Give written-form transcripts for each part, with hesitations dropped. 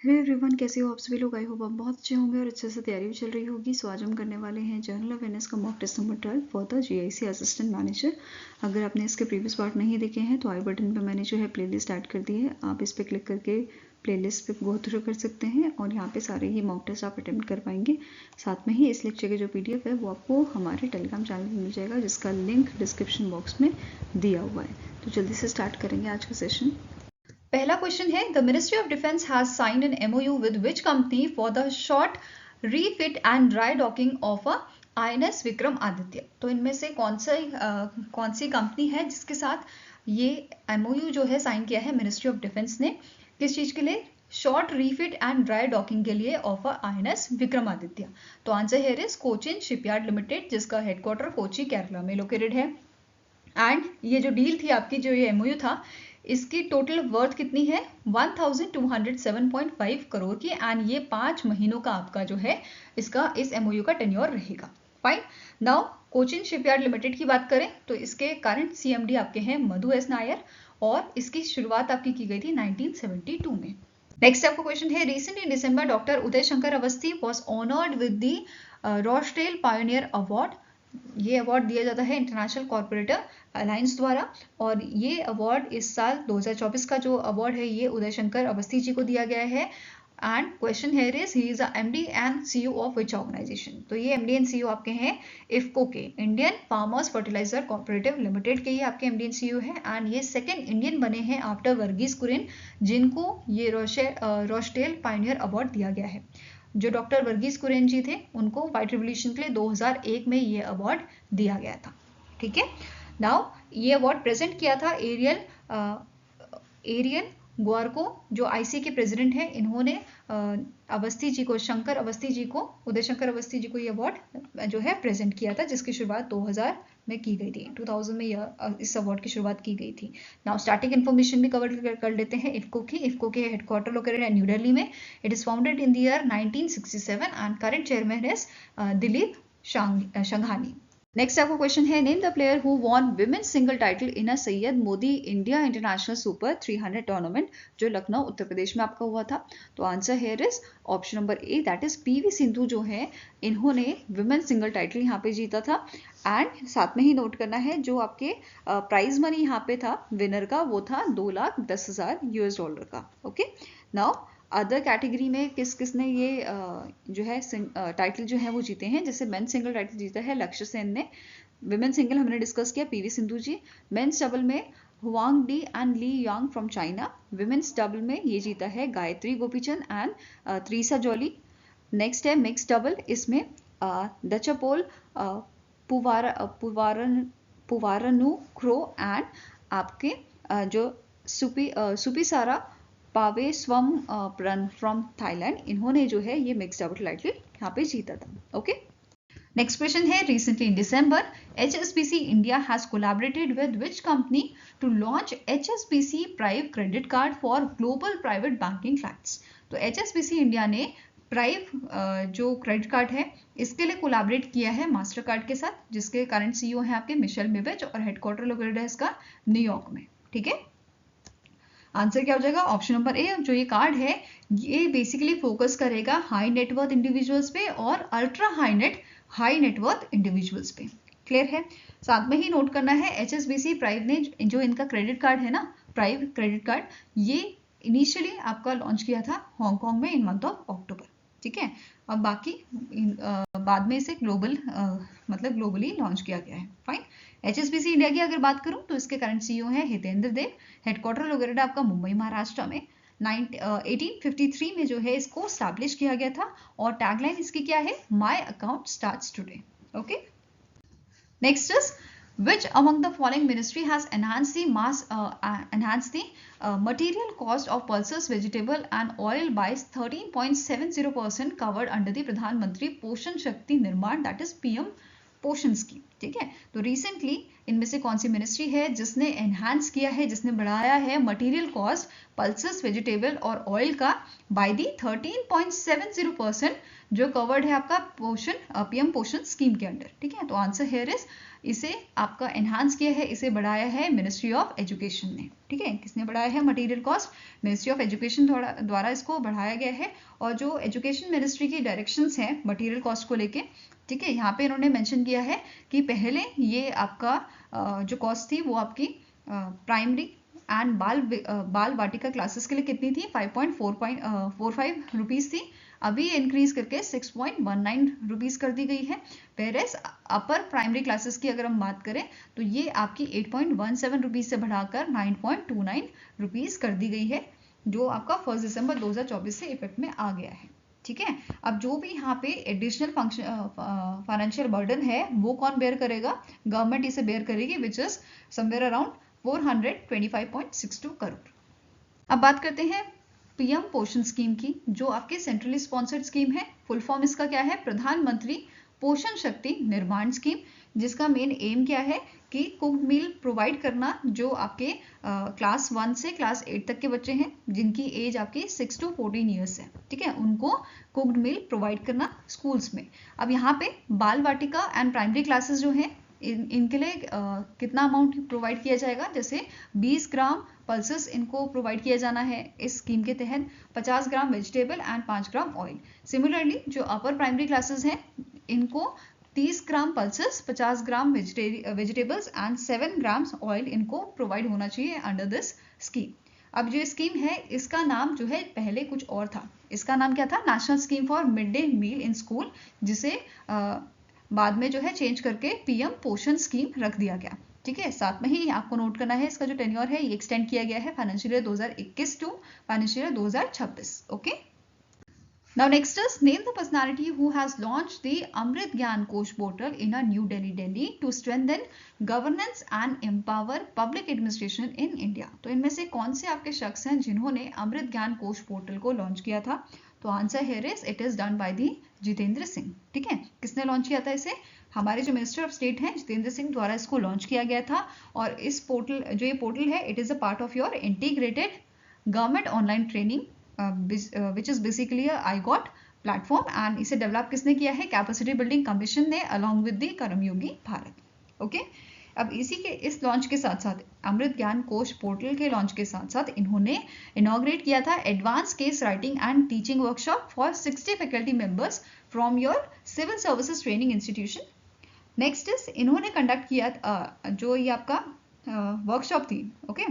Hello everyone, कैसे हो आप सभी लोग। आई होप आप बहुत अच्छे होंगे और अच्छे से तैयारी भी चल रही होगी। सो आज हम करने वाले हैं जनरल अवेयरनेस का mock test number 12 for the GIC assistant manager. अगर आपने इसके प्रीवियस पार्ट नहीं देखे हैं तो आई बटन पे मैंने जो है प्लेलिस्ट ऐड कर दी है, आप इस पर क्लिक करके प्लेलिस्ट पे गो थ्रू कर सकते हैं और यहाँ पे सारे ही मॉक टेस्ट आप अटेम्प्ट कर पाएंगे। साथ में ही इस लेक्चर के जो PDF है वो आपको हमारे टेलीग्राम चैनल पर मिल जाएगा, जिसका लिंक डिस्क्रिप्शन बॉक्स में दिया हुआ है। तो जल्दी से स्टार्ट करेंगे आज का सेशन। पहला क्वेश्चन है, the ministry of defence has signed an MOU with which company for the short refit and dry docking of a INS Vikramaditya. तो इनमें से कौन सी कंपनी है जिसके साथ ये MOU जो है साइन किया है मिनिस्ट्री ऑफ डिफेंस ने, किस चीज के लिए? Short refit and dry docking के लिए of a INS Vikramaditya. तो answer here is Cochin shipyard limited, जिसका हेडक्वार्टर कोची केरला में लोकेटेड है। एंड ये जो डील थी आपकी, जो ये MOU था, इसकी टोटल वर्थ कितनी है? 1207.5 करोड़ की। एंड ये 5 महीनों का आपका जो है इसका इस MOU का टेन्योर रहेगा। Fine. Now Cochin shipyard limited की बात करें तो इसके करंट CMD आपके हैं मधु S नायर और इसकी शुरुआत आपकी की गई थी 1972 में। नेक्स्ट आपका क्वेश्चन है, recent in December doctor Uday Shankar Awasthi was honoured with the Rochdale pioneer award. ये अवार्ड दिया जाता है इंटरनेशनल कॉर्पोरेटर अलायंस द्वारा और ये अवार्ड इस साल 2024 का जो अवार्ड है ये उदय शंकर अवस्थी जी को दिया गया है। And question here is, he is the MD and CEO of which organisation. तो ये MD एंड CEO आपके हैं इफ्को के, Indian farmers fertiliser cooperative limited के, ये आपके MD एंड CEO है। एंड ये सेकेंड इंडियन बने हैं आफ्टर वर्गीस कुरियन, जिनको ये रोस्टेल पायनियर अवार्ड दिया गया है। जो डॉक्टर वर्गीस कुरियन जी थे उनको व्हाइट रिवोल्यूशन के लिए 2001 में ये अवार्ड दिया गया था। ठीक है। नाउ ये अवार्ड प्रेजेंट किया था एरियन ग्वारको, जो IC के प्रेसिडेंट हैं। इन्होंने अवस्थी जी को, शंकर अवस्थी जी को, उदय शंकर अवस्थी जी को ये अवार्ड जो है प्रेजेंट किया था, जिसकी शुरुआत 2000 में की गई थी। 2000 में इस अवार्ड की शुरुआत की गई थी। नाउ स्टार्टिंग इन्फॉर्मेशन भी कवर कर लेते हैं इफ्को की। इफ्को के हेडक्वार्टर लोकेटेड है न्यू दिल्ली में। It is founded in the year 1967 and current chairman is Dileep Sanghani. Next आपका क्वेश्चन है, name the player who won women's single title in a Syed Modi India international super 300 tournament, जो लखनऊ उत्तर प्रदेश में आपका हुआ था। तो answer here is option number A, that is PV Sindhu जो है, इन्होंने विमेन्स सिंगल टाइटल यहाँ पे जीता था। एंड साथ में ही नोट करना है, जो आपके प्राइज मनी यहाँ पे था विनर का, वो था $2,10,000 का। ओके। नाउ अदर कैटेगरी में किस किसने ये जो है टाइटल जो है वो जीते हैं? जैसे मेन सिंगल टाइटल जीता है लक्ष्य सेन ने। विमेन सिंगल हमने डिस्कस किया PV Sindhu ji. Men's double में Huang Di and Li Yang from China. Women's double में ये जीता है गायत्री गोपीचंद एंड त्रिसा जॉली। नेक्स्ट है मिक्स डबल, इसमें दचपोल पुवारनु क्रो एंड आपके जो सुपिसारा पावे स्वम फ्रॉम थाईलैंड, इन्होंने जो है ये मिक्स डबल टाइटल यहाँ पे जीता था। ओके। नेक्स्ट क्वेश्चन है, recently in December HSBC India has collaborated with which company to launch HSBC Prive credit card for global private banking clients. तो HSBC इंडिया ने प्राइव जो क्रेडिट कार्ड है इसके लिए कोलैबोरेट किया है मास्टर कार्ड के साथ, जिसके करंट CEO है आपके मिशेल मिवेज और हेडक्वार्टर लोकेटेड है इसका न्यूयॉर्क में। ठीक है। आंसर क्या हो जाएगा? Option number A। जो ये कार्ड है ये बेसिकली फोकस करेगा हाई नेटवर्थ इंडिविजुअल्स पे और अल्ट्रा हाई नेटवर्थ इंडिविजुअल्स पे। क्लियर है। साथ में ही नोट करना है, HSBC प्राइव ने जो इनका क्रेडिट कार्ड है ना, प्राइव क्रेडिट कार्ड, ये इनिशियली आपका लॉन्च किया था हांगकांग में इन मंथ ऑफ अक्टूबर। ठीक है। अब बाकी बाद में इसे ग्लोबली लॉन्च किया गया है। फाइन। HSBC इंडिया की अगर बात करूं तो इसके करंट CEO हैं हितेंद्र देव। हेडक्वार्टर लोकेटेड आपका मुंबई महाराष्ट्र में। 1853 में जो है इसको स्टैब्लिश किया गया था और टैगलाइन इसकी क्या है? My account starts today. Okay. Next is, which among the following ministry has enhanced the material cost of pulses vegetable and oil by 13.70% covered under the प्रधान मंत्री पोषण शक्ति निर्माण, दैट इज PM पोषण स्कीम। ठीक है। तो रिसेंटली इनमें से कौन सी मिनिस्ट्री है जिसने एनहांस किया है, जिसने बढ़ाया है मटेरियल कॉस्ट पल्सेस वेजिटेबल और ऑयल का बाय दी 13.70% जो कवर्ड है आपका पोषण पीएम पोषण स्कीम के अंडर। ठीक है, तो आंसर हेयर इज इसे आपका एनहांस किया है, इसे बढ़ाया है मिनिस्ट्री ऑफ एजुकेशन ने। ठीक है, किसने बढ़ाया है? Material cost ministry of education द्वारा इसको बढ़ाया गया है। और जो एजुकेशन मिनिस्ट्री की डायरेक्शंस हैं मटेरियल कॉस्ट को लेके, ठीक है, यहाँ पे इन्होंने मेंशन किया है कि पहले ये आपका जो कॉस्ट थी वो आपकी प्राइमरी एंड बाल वाटिका क्लासेस के लिए कितनी थी? 5.45 रुपीज़ थी। अभी इंक्रीज करके 6.19 रुपीज़ कर दी गई है। वेयरएज अपर प्राइमरी क्लासेस की अगर हम बात करें तो ये आपकी 8.17 रुपीज़ से बढ़ाकर 9.29 रुपीज़ कर दी गई है, जो आपका 1 दिसंबर 2024 से इफेक्ट में आ गया है। ठीक है, अब जो भी यहाँ पे एडिशनल फाइनेंशियल बर्डन है वो कौन बेयर करेगा? गवर्नमेंट इसे बेयर करेगी, which is somewhere around 425.62 crore. अब बात करते हैं पीएम पोषण स्कीम की, जो आपकी सेंट्रली स्पॉन्सर्ड स्कीम है। फुल फॉर्म इसका क्या है? प्रधानमंत्री पोषण शक्ति निर्माण स्कीम, जिसका मेन एम क्या है कि कुक्ड मील प्रोवाइड करना जो आपके क्लास 1 से क्लास 8 तक के बच्चे हैं जिनकी एज आपकी 6 to 14 ईयर्स है। ठीक है, उनको कुक्ड मील प्रोवाइड करना स्कूल्स में। अब यहाँ पे बाल वाटिका एंड प्राइमरी क्लासेस जो हैं इनके लिए कितना अमाउंट प्रोवाइड किया जाएगा? जैसे 20 ग्राम पल्सेस इनको प्रोवाइड किया जाना है इस स्कीम के तहत, 50 gram vegetable and 5 gram oil. Similarly जो अपर प्राइमरी क्लासेस हैं इनको 30 gram pulses, 50 gram vegetables and 7 grams oil इनको प्रोवाइड होना चाहिए अंडर दिस स्कीम। अब जो स्कीम है इसका नाम जो है पहले कुछ और था, इसका नाम क्या था? National scheme for mid day meal in school, जिसे बाद में जो है चेंज करके पीएम पोषण स्कीम रख दिया गया। ठीक है, साथ में ही आपको नोट करना है इसका जो टेन्योर है ये एक्सटेंड किया गया है financial year 2021 to financial year 2026। Okay, now next is name the personality who has launched the Amrit Gyan Kosh portal in New Delhi to strengthen governance and empower public administration in India। तो इनमें से कौन से आपके शख्स हैं जिन्होंने अमृत ज्ञान कोश पोर्टल को लॉन्च किया था? तो answer here is it is done by the Jitendra Singh. ठीक है, किसने लॉन्च किया था इसे? हमारे जो मिनिस्टर ऑफ स्टेट हैं जितेंद्र सिंह द्वारा इसको लॉन्च किया गया था। और इस पोर्टल जो ये पोर्टल है it is a part of your integrated government online training which is basically a IGOT platform and इसे डेवलप किसने किया है? कैपेसिटी बिल्डिंग कमीशन ने along with the Karmayogi Bharat. Okay, अब इसी के इस लॉन्च के साथ साथ अमृत ज्ञान कोश पोर्टल के लॉन्च के साथ साथ इन्होंने इनॉग्रेट किया था advance case writing and teaching workshop for 60 faculty members from your civil services training institution. Next is इन्होंने कंडक्ट किया जो ये आपका वर्कशॉप थी, okay,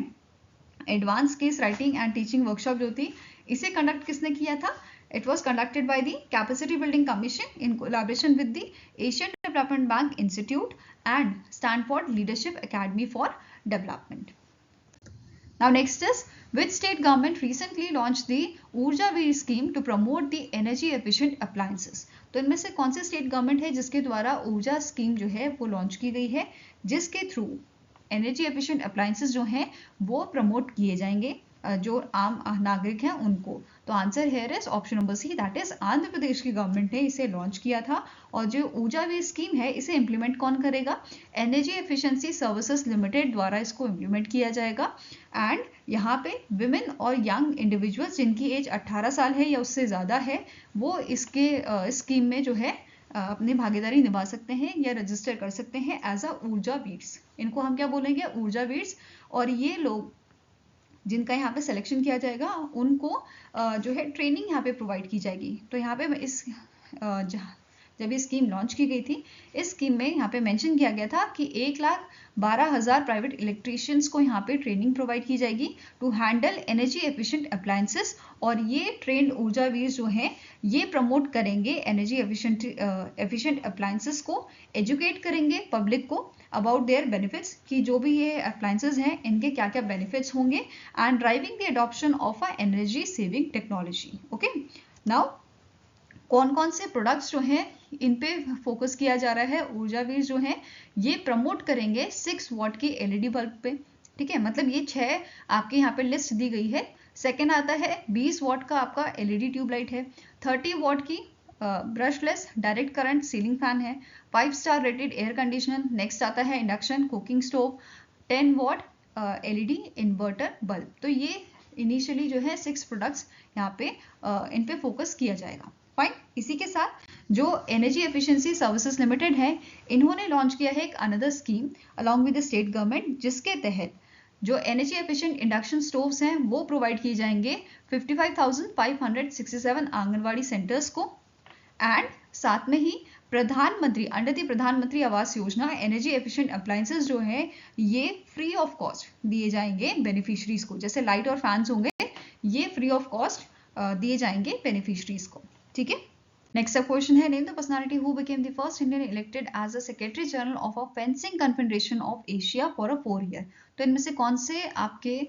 advance case writing and teaching workshop जो थी इसे कंडक्ट किसने किया था? It was conducted by the capacity building commission in collaboration with the Asian development bank institute and Stanford leadership academy for development. Now next is which state government recently launched the Urja Veer scheme to promote the energy efficient appliances। तो इनमें से कौन से state government है जिसके द्वारा ऊर्जा scheme जो है वो लॉन्च की गई है, जिसके थ्रू एनर्जी एफिशिएंट अप्लायंसेस जो हैं वो प्रमोट किए जाएंगे जो आम नागरिक हैं उनको? तो answer here is option number C, that is Andhra Pradesh की गवर्नमेंट ने इसे लॉन्च किया था। और जो ऊर्जा वीर स्कीम है इसे इंप्लीमेंट कौन करेगा? एनर्जी एफिशिएंसी सर्विसेज लिमिटेड द्वारा इसको इंप्लीमेंट किया जाएगा। एंड यहाँ पे विमेन और यंग इंडिविजुअल्स जिनकी एज 18 साल है या उससे ज़्यादा है वो इसके स्कीम में जो है अपनी भागीदारी निभा सकते हैं या रजिस्टर कर सकते हैं एज अ ऊर्जा वीर्स। इनको हम क्या बोलेंगे? ऊर्जा वीर्स। और ये लोग जिनका यहाँ पे सिलेक्शन किया जाएगा उनको जो है ट्रेनिंग यहाँ पे प्रोवाइड की जाएगी। तो यहाँ पे इस जब ये स्कीम लॉन्च की गई थी इस स्कीम में यहाँ पे मेंशन किया गया था कि 1,12,000 प्राइवेट इलेक्ट्रीशियंस को यहाँ पे ट्रेनिंग प्रोवाइड की जाएगी to handle energy efficient appliances. और ये ट्रेंड ऊर्जा वीर जो हैं ये प्रमोट करेंगे एनर्जी एफिशिएंट अप्लायंसेस को, एजुकेट करेंगे पब्लिक को अबाउट देयर बेनिफिट्स कि जो भी ये अप्लायंसेस हैं इनके क्या क्या बेनिफिट्स होंगे, and driving the adoption of a energy saving technology. Okay, now कौन कौन से प्रोडक्ट्स जो हैं इन पे फोकस किया जा रहा है? ऊर्जा वीर जो हैं ये प्रमोट करेंगे 6 वॉट की एलईडी बल्ब पे। ठीक है, मतलब ये 6 आपके यहाँ पे लिस्ट दी गई है। सेकेंड आता है 20 वॉट का आपका एलईडी ट्यूबलाइट है, 30 वॉट की brushless direct current ceiling fan है, 5 star rated air conditioner. Next आता है induction cooking stove, 10 what LED inverter bulb. तो ये इनिशियली जो है 6 प्रोडक्ट्स यहाँ पे इन पे फोकस किया जाएगा। फाइन। इसी के साथ जो एनर्जी एफिशिएंसी सर्विसेज लिमिटेड है, इन्होंने लॉन्च किया है एक another scheme along with the state government, जिसके तहत जो एनर्जी एफिशिएंट इंडक्शन स्टोव्स हैं वो प्रोवाइड किए जाएंगे 55,567 आंगनवाड़ी सेंटर्स को। एंड साथ में ही प्रधानमंत्री अंडर द प्रधानमंत्री Awas Yojana energy efficient appliances जो है ये फ्री ऑफ कॉस्ट दिए जाएंगे बेनिफिशरीज को। जैसे लाइट और फैंस होंगे, ये फ्री ऑफ कॉस्ट दिए जाएंगे बेनिफिशरीज को। ठीक है। नेक्स्ट क्वेश्चन है, name the personality who became the first Indian elected as a secretary general of a fencing confederation of Asia for a 4 year. तो इनमें से कौन से आपके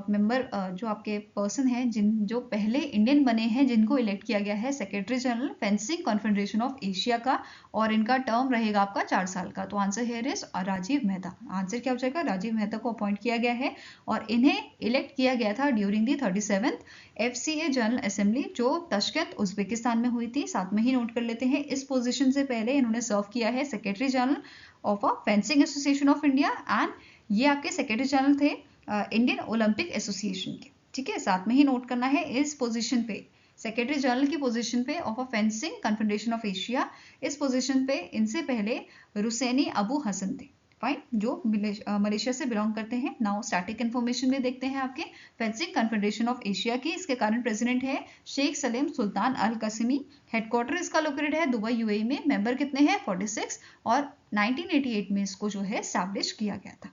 मेंबर जो आपके पर्सन हैं जो पहले इंडियन बने हैं जिनको इलेक्ट किया गया है secretary general fencing confederation of Asia का, और इनका टर्म रहेगा आपका 4 साल का। तो answer here is Rajeev Mehta. Answer क्या हो जाएगा? राजीव मेहता को अपॉइंट किया गया है और इन्हें इलेक्ट किया गया था during the 37th FCA general assembly जो तशकंत उज्बेकिस्तान में हुई थी। साथ में ही नोट कर लेते हैं, इस पोजीशन से पहले इन्होंने सर्व किया है secretary general of a fencing association of India, and ये आपके सेक्रेटरी जनरल थे इंडियन ओलंपिक एसोसिएशन के। ठीक है। साथ में ही नोट करना है, इस पोजीशन पे सेक्रेटरी जनरल की पोजीशन पे of a fencing confederation of Asia, इस पोजीशन पे इनसे पहले रुसैनी अबू हसन थे। फाइन, जो मलेशिया से बिलोंग करते हैं। नाउ स्टैटिक इन्फॉर्मेशन में देखते हैं आपके फेंसिंग कन्फेडरेशन ऑफ एशिया की। इसके करंट प्रेसिडेंट है शेख सलीम सुल्तान अल कसीमी। हेडक्वार्टर इसका लोकेटेड है दुबई UAE में। मेंबर कितने हैं? 46, और 1988 में इसको जो है एस्टैब्लिश किया गया था।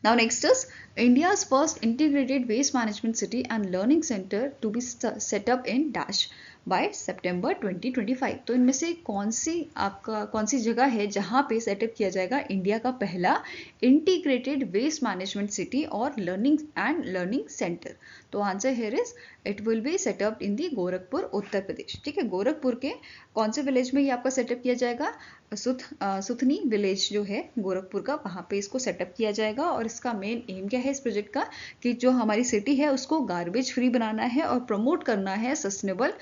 Now next is India's first integrated waste management city and learning center to be set up in dash by September 2025। तो इनमें से कौन सी जगह है जहां पे सेटअप किया जाएगा इंडिया का पहला इंटीग्रेटेड वेस्ट मैनेजमेंट सिटी और लर्निंग सेंटर? तो answer here is it will be set up in the Gorakhpur, Uttar Pradesh. ठीक है। गोरखपुर के कौन से विलेज में ये आपका सेटअप किया जाएगा? सुथनी विलेज जो है गोरखपुर का, वहां पे इसको सेटअप किया जाएगा। और इसका मेन एम क्या है इस प्रोजेक्ट का कि जो हमारी सिटी है उसको गार्बेज फ्री बनाना है और प्रमोट करना है सस्टेनेबल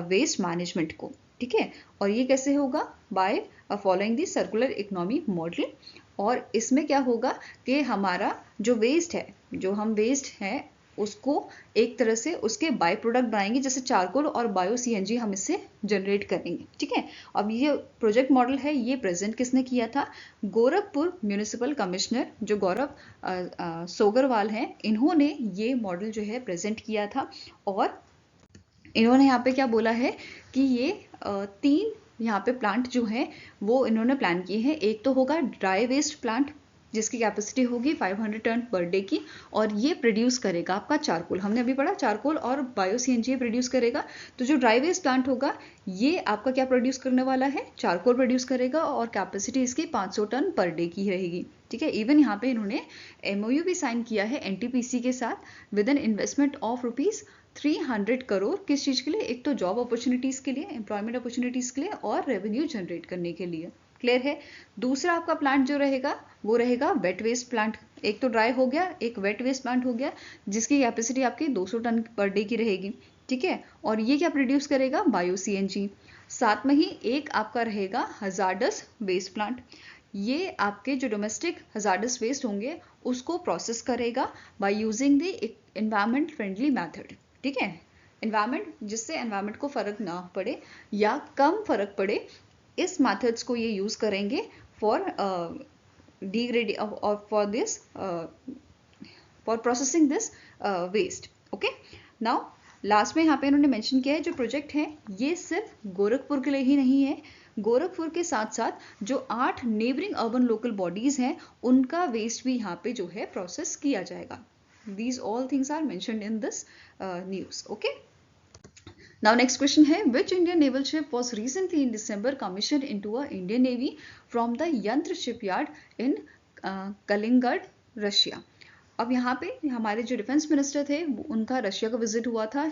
वेस्ट मैनेजमेंट को। ठीक है। और ये कैसे होगा? By following the circular economy model. और इसमें क्या होगा कि हमारा जो वेस्ट है, जो हम वेस्ट है उसको एक तरह से उसके बाय प्रोडक्ट बनाएंगे, जैसे चारकोल और बायो CNG हम इससे जनरेट करेंगे। ठीक है। अब ये प्रोजेक्ट मॉडल है, ये प्रेजेंट किसने किया था? गोरखपुर म्यूनिसिपल कमिश्नर जो गौरव सोगरवाल हैं, इन्होंने ये मॉडल जो है प्रेजेंट किया था। और इन्होंने यहाँ पे क्या बोला है कि ये 3 यहाँ पे प्लांट जो है वो इन्होंने प्लान किए हैं। एक तो होगा ड्राई वेस्ट प्लांट जिसकी कैपेसिटी होगी 500 टन पर डे की, और ये प्रोड्यूस करेगा आपका चारकोल। हमने अभी पढ़ा चारकोल और बायो CNG प्रोड्यूस करेगा। तो जो ड्राई वेस्ट प्लांट होगा ये आपका क्या प्रोड्यूस करने वाला है? चारकोल प्रोड्यूस करेगा, और कैपेसिटी इसकी 500 टन पर डे की रहेगी। ठीक है। इवन यहाँ पे इन्होंने MOU भी साइन किया है NTPC के साथ with an investment of ₹300 crore. किस चीज के लिए? एक तो जॉब अपॉर्चुनिटीज के लिए, एम्प्लॉयमेंट अपॉर्चुनिटीज के लिए, और रेवेन्यू जनरेट करने के लिए। क्लियर है। दूसरा आपका प्लांट जो रहेगा वो रहेगा वेट वेस्ट प्लांट। एक तो ड्राई हो गया, एक वेट वेस्ट प्लांट हो गया, जिसकी कैपेसिटी आपकी 200 टन पर डे की रहेगी। ठीक है। और ये क्या प्रोड्यूस करेगा? Bio CNG। साथ में ही एक आपका रहेगा हजार्डस वेस्ट प्लांट। ये आपके जो डोमेस्टिक हजार्डस वेस्ट होंगे उसको प्रोसेस करेगा by using the environment friendly method. ठीक है। एनवायरमेंट, जिससे एनवायरमेंट को फर्क ना पड़े या कम फर्क पड़े, इस मेथड्स को ये यूज करेंगे for degrade for this for processing this waste. Okay. Now last में यहाँ पे इन्होंने मेंशन किया है जो प्रोजेक्ट है ये सिर्फ गोरखपुर के लिए ही नहीं है, गोरखपुर के साथ साथ जो 8 नेबरिंग अर्बन लोकल बॉडीज हैं उनका वेस्ट भी यहाँ पे जो है प्रोसेस किया जाएगा। These all things are mentioned in this news. Okay. Now next question है, which Indian naval ship was recently in December commissioned into a Indian Navy from the Yantr shipyard in Kaliningrad, Russia? अब यहाँ पे हमारे जो defence minister थे उनका Russia का visit हुआ था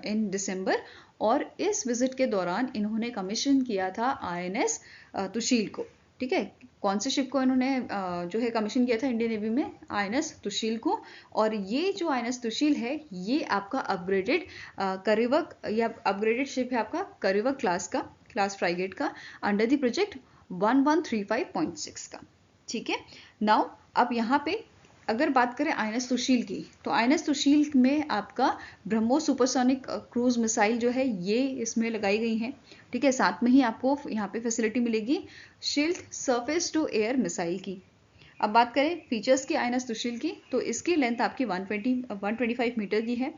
इन दिसंबर, और इस विजिट के दौरान इन्होंने कमीशन किया था INS तुशील को। ठीक है। कौन से शिप को इन्होंने जो है कमीशन किया था इंडियन नेवी में? INS तुशील को। और ये जो INS तुशील है ये आपका अपग्रेडेड करिवक या अपग्रेडेड शिप है आपका करिवक क्लास फ्राइगेट का अंडर द प्रोजेक्ट 1135.6 का। ठीक है। नाउ अब यहाँ पे अगर बात करें आईएनएस सुशील की, तो आईएनएस सुशील में आपका ब्रह्मोस सुपरसोनिक क्रूज मिसाइल जो है ये इसमें लगाई गई है, ठीक है। साथ में ही आपको यहाँ पे फैसिलिटी मिलेगी shield surface to air missile की। अब बात करें फीचर्स की आईएनएस सुशील की, तो इसकी लेंथ आपकी 125 मीटर की है,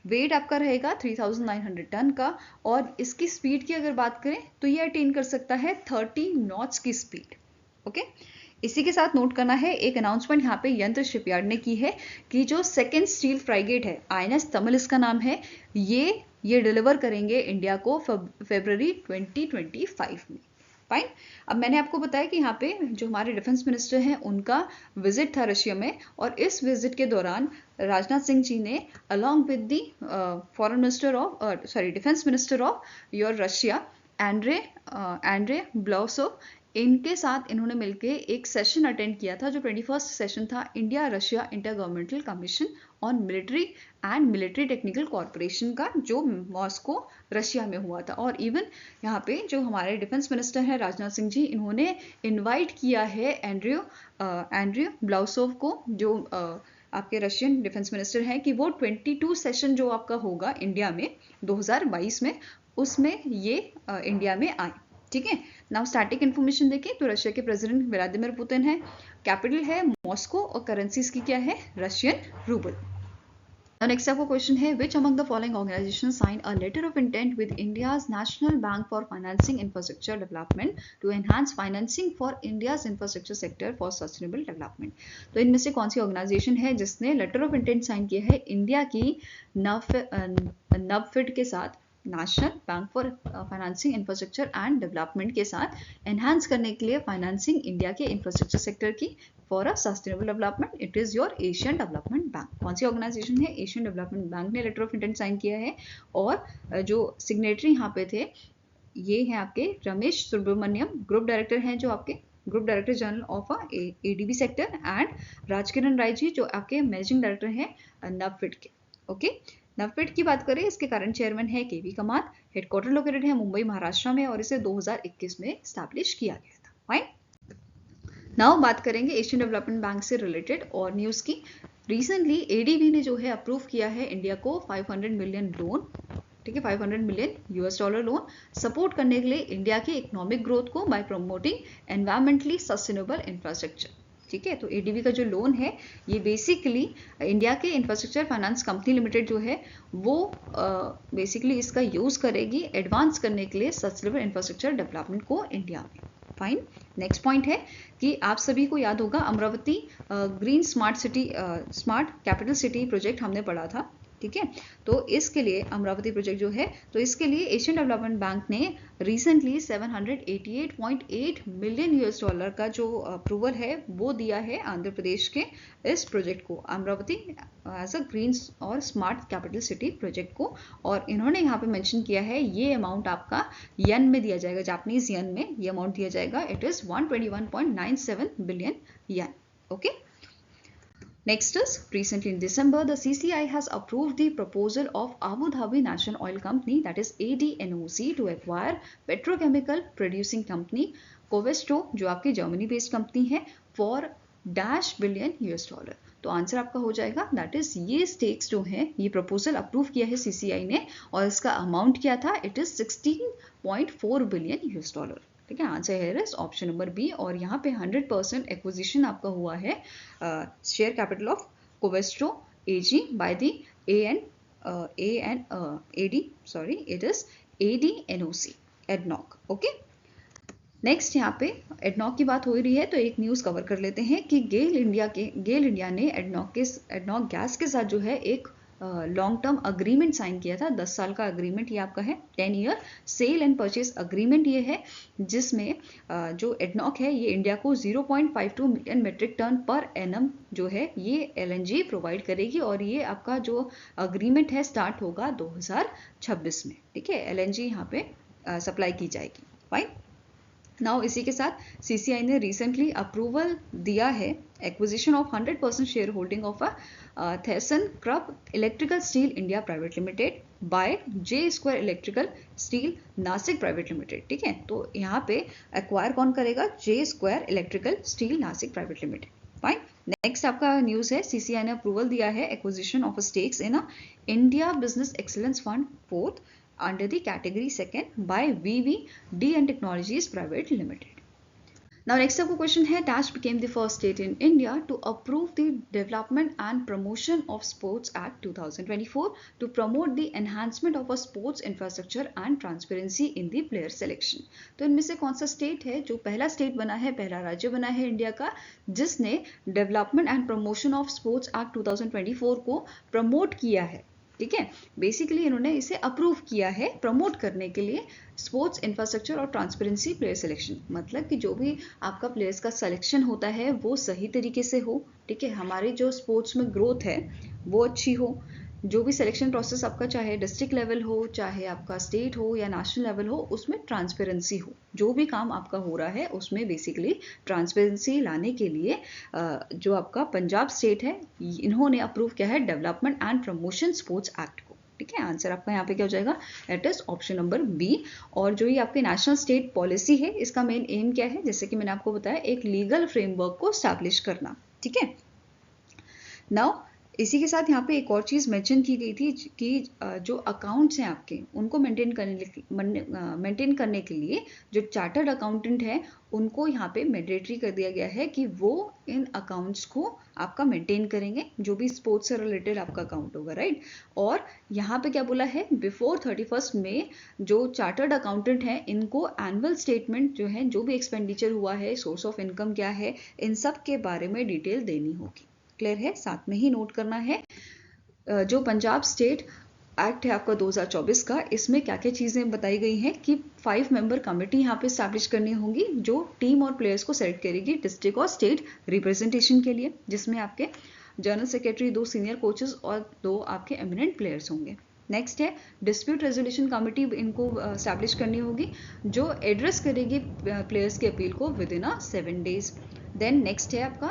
वेट आपका रहेगा 3900 टन का, और इसकी स्पीड की अगर बात करें तो ये अटेन कर सकता है 30 नॉट्स की स्पीड। ओके, इसी के साथ नोट करना है एक अनाउंसमेंट यहाँ पे यंत्र शिपयार्ड ने की है कि जो सेकेंड स्टील फ्राइगेट है, आईएनएस तमिल इसका नाम है, ये डिलीवर करेंगे इंडिया को फरवरी 2025 में। फाइन। अब मैंने आपको बताया कि यहाँ पे जो हमारे डिफेंस मिनिस्टर हैं उनका विजिट था रशिया में, और इस विजिट के दौरान राजनाथ सिंह जी ने along with the defence minister of your Russia Andrey Belousov, इनके साथ इन्होंने मिलकर एक सेशन अटेंड किया था, जो 21st सेशन था India Russia inter governmental commission on military and military technical corporation का, जो मॉस्को रशिया में हुआ था। और इवन यहाँ पे जो हमारे डिफेंस मिनिस्टर हैं राजनाथ सिंह जी, इन्होंने इनवाइट किया है एंड्रियो ब्लाउसोव को, जो आपके रशियन डिफेंस मिनिस्टर हैं, कि वो 22 सेशन जो आपका होगा इंडिया में 2022 में, उसमें ये इंडिया में आए, ठीक है। नाउ स्टैटिक इन्फॉर्मेशन देखें तो रशिया के प्रेसिडेंट व्लादिमीर पुतिन है, कैपिटल है मॉस्को, और करेंसीज की क्या है, रशियन रूबल। नेक्स्ट आपका क्वेश्चन है, which among the following organisation sign a letter of intent with India's national bank for financing infrastructure development to enhance financing for India's infrastructure sector for sustainable development. तो इनमें से कौन सी organisation है जिसने letter of intent sign किया है India की नबफिड के साथ, national bank for financing infrastructure and development के साथ, एनहांस करने के लिए फाइनेंसिंग इंडिया के इंफ्रास्ट्रक्चर सेक्टर की for a sustainable development. It is your Asian development bank. कौन सी ऑर्गेनाइजेशन है, एशियन डेवलपमेंट बैंक ने लेटर ऑफ इंटेंट साइन किया है, और जो सिग्नेटरी यहाँ पे थे ये हैं आपके रमेश सुब्रमण्यम, ग्रुप डायरेक्टर हैं, जो आपके group director general of ADB sector, and Rajkiran Rai ji जो आपके मैनेजिंग डायरेक्टर हैं नबफिड के। ओके, नबफिड की बात करें, इसके करंट चेयरमैन है केवी कमात, हेडक्वार्टर लोकेटेड है मुंबई महाराष्ट्र में, और इसे 2021 में स्टैब्लिश किया गया था। फाइन। नाउ बात करेंगे एशियन डेवलपमेंट बैंक से रिलेटेड और न्यूज की। रिसेंटली एडीबी ने जो है अप्रूव किया है इंडिया को 500 मिलियन लोन, ठीक है, 500 मिलियन $US लोन सपोर्ट करने के लिए इंडिया की इकोनॉमिक ग्रोथ को bye promoting environmentally sustainable infrastructure, ठीक है। तो एडीबी का जो लोन है ये बेसिकली इंडिया के इंफ्रास्ट्रक्चर फाइनेंस कंपनी लिमिटेड जो है वो बेसिकली इसका यूज करेगी एडवांस करने के लिए सस्टेनेबल इंफ्रास्ट्रक्चर डेवलपमेंट को इंडिया में। फाइन। नेक्स्ट पॉइंट है कि आप सभी को याद होगा Amravati green smart capital city project हमने पढ़ा था, ठीक है। तो इसके लिए अमरावती प्रोजेक्ट जो है, तो इसके लिए एशियन डेवलपमेंट बैंक ने रिसेंटली 788.8 मिलियन $US का जो अप्रूवल है वो दिया है आंध्र प्रदेश के इस प्रोजेक्ट को, अमरावती एज अ ग्रीन और स्मार्ट कैपिटल सिटी प्रोजेक्ट को। और इन्होंने यहाँ पे मेंशन किया है ये अमाउंट आपका येन में दिया जाएगा, जापानीज येन में ये अमाउंट दिया जाएगा, it is 121.97 billion yen. Okay. Next is, recently in December, the CCI has approved the proposal of Abu Dhabi National Oil Company, that is ADNOC, to acquire petrochemical producing company Covestro, जो आपकी Germany based company है, for $1 billion। तो answer आपका हो जाएगा that is ये stakes जो हैं, ये प्रपोजल अप्रूव किया है सीसीआई ने, और इसका अमाउंट क्या था, इट इज $16.4 बिलियन। ठीक है, आंसर है ऑप्शन नंबर बी। और यहाँ पे 100% एक्विजिशन आपका हुआ है share capital of Covestro AG by the ADNOC ADNOC. Okay, next यहाँ पे एडनॉक की बात हो रही है तो एक न्यूज़ कवर कर लेते हैं कि गेल इंडिया ने एडनॉक गैस के साथ जो है एक लॉन्ग टर्म अग्रीमेंट साइन किया था। 10 साल का अग्रीमेंट ये आपका है, 10 year cell and purchase agreement ये है, जिसमें जो एडनॉक है ये इंडिया को 0.52 million metric tonne per annum जो है ये LNG प्रोवाइड करेगी। और ये आपका जो अग्रीमेंट है स्टार्ट होगा 2026 में, ठीक है। LNG यहाँ पे सप्लाई की जाएगी। फाइन। नाउ इसी के साथ CCI ने रिसेंटली अप्रूवल दिया है acquisition of 100% share holding of Thyssen Krupp electrical steel India private limited by J Square electrical steel Nashik private limited, ठीक है। तो यहाँ पे एक्वायर कौन करेगा, J Square electrical steel Nashik private limited. Fine. Next आपका न्यूज है, सीसीआई ने अप्रूवल दिया है acquisition of stakes in India business excellence fund 4th under the category 2nd by VVD and Technologies Private Limited. Now next up question है, Dash became the first state in India to approve the Development and Promotion of Sports Act 2024 to promote the enhancement of a sports infrastructure and transparency in the player selection. तो इनमें से कौन सा state है जो पहला state बना है, पहला राज्य बना है इंडिया का जिसने development and promotion of sports act 2024 को प्रमोट किया है? ठीक है, बेसिकली इन्होंने इसे अप्रूव किया है प्रमोट करने के लिए स्पोर्ट्स इंफ्रास्ट्रक्चर और ट्रांसपेरेंसी प्लेयर सिलेक्शन, मतलब कि जो भी आपका प्लेयर्स का सिलेक्शन होता है वो सही तरीके से हो, ठीक है, हमारी जो स्पोर्ट्स में ग्रोथ है वो अच्छी हो, जो भी सिलेक्शन प्रोसेस आपका चाहे डिस्ट्रिक्ट लेवल हो, चाहे आपका स्टेट हो या नेशनल लेवल हो, उसमें ट्रांसपेरेंसी हो, जो भी काम आपका हो रहा है उसमें बेसिकली ट्रांसपेरेंसी लाने के लिए जो आपका पंजाब स्टेट है इन्होंने अप्रूव किया है development and promotion sports act को। ठीक है, आंसर आपका यहाँ पे क्या हो जाएगा, it is option number B. और जो ये आपके नेशनल स्टेट पॉलिसी है इसका मेन एम क्या है, जैसे कि मैंने आपको बताया, एक लीगल फ्रेमवर्क को स्टैब्लिश करना। ठीक है, नाउ इसी के साथ यहाँ पे एक और चीज़ मेंशन की गई थी कि जो अकाउंट्स हैं आपके उनको मेंटेन करने के लिए जो चार्टर्ड अकाउंटेंट है उनको यहाँ पे मैंडेटरी कर दिया गया है कि वो इन अकाउंट्स को आपका मेंटेन करेंगे, जो भी स्पोर्ट्स से रिलेटेड आपका अकाउंट होगा, राइट। और यहाँ पे क्या बोला है, बिफोर 31 मई जो चार्टर्ड अकाउंटेंट हैं इनको एनुअल स्टेटमेंट जो है, जो भी एक्सपेंडिचर हुआ है, सोर्स ऑफ इनकम क्या है, इन सब के बारे में डिटेल देनी होगी। क्लियर है, साथ में ही नोट करना है जो पंजाब स्टेट एक्ट है आपका 2024 का, इसमें क्या क्या चीज़ें बताई गई हैं कि 5 मेंबर कमेटी यहाँ पे स्टैब्लिश करनी होगी जो टीम और प्लेयर्स को सेलेक्ट करेगी डिस्ट्रिक्ट और स्टेट रिप्रेजेंटेशन के लिए, जिसमें आपके जनरल सेक्रेटरी, 2 सीनियर कोचेस और 2 आपके एमिनेंट प्लेयर्स होंगे। नेक्स्ट है डिस्प्यूट रेजोल्यूशन कमेटी, इनको स्टैब्लिश करनी होगी जो एड्रेस करेगी प्लेयर्स की अपील को within 7 days। Then next है आपका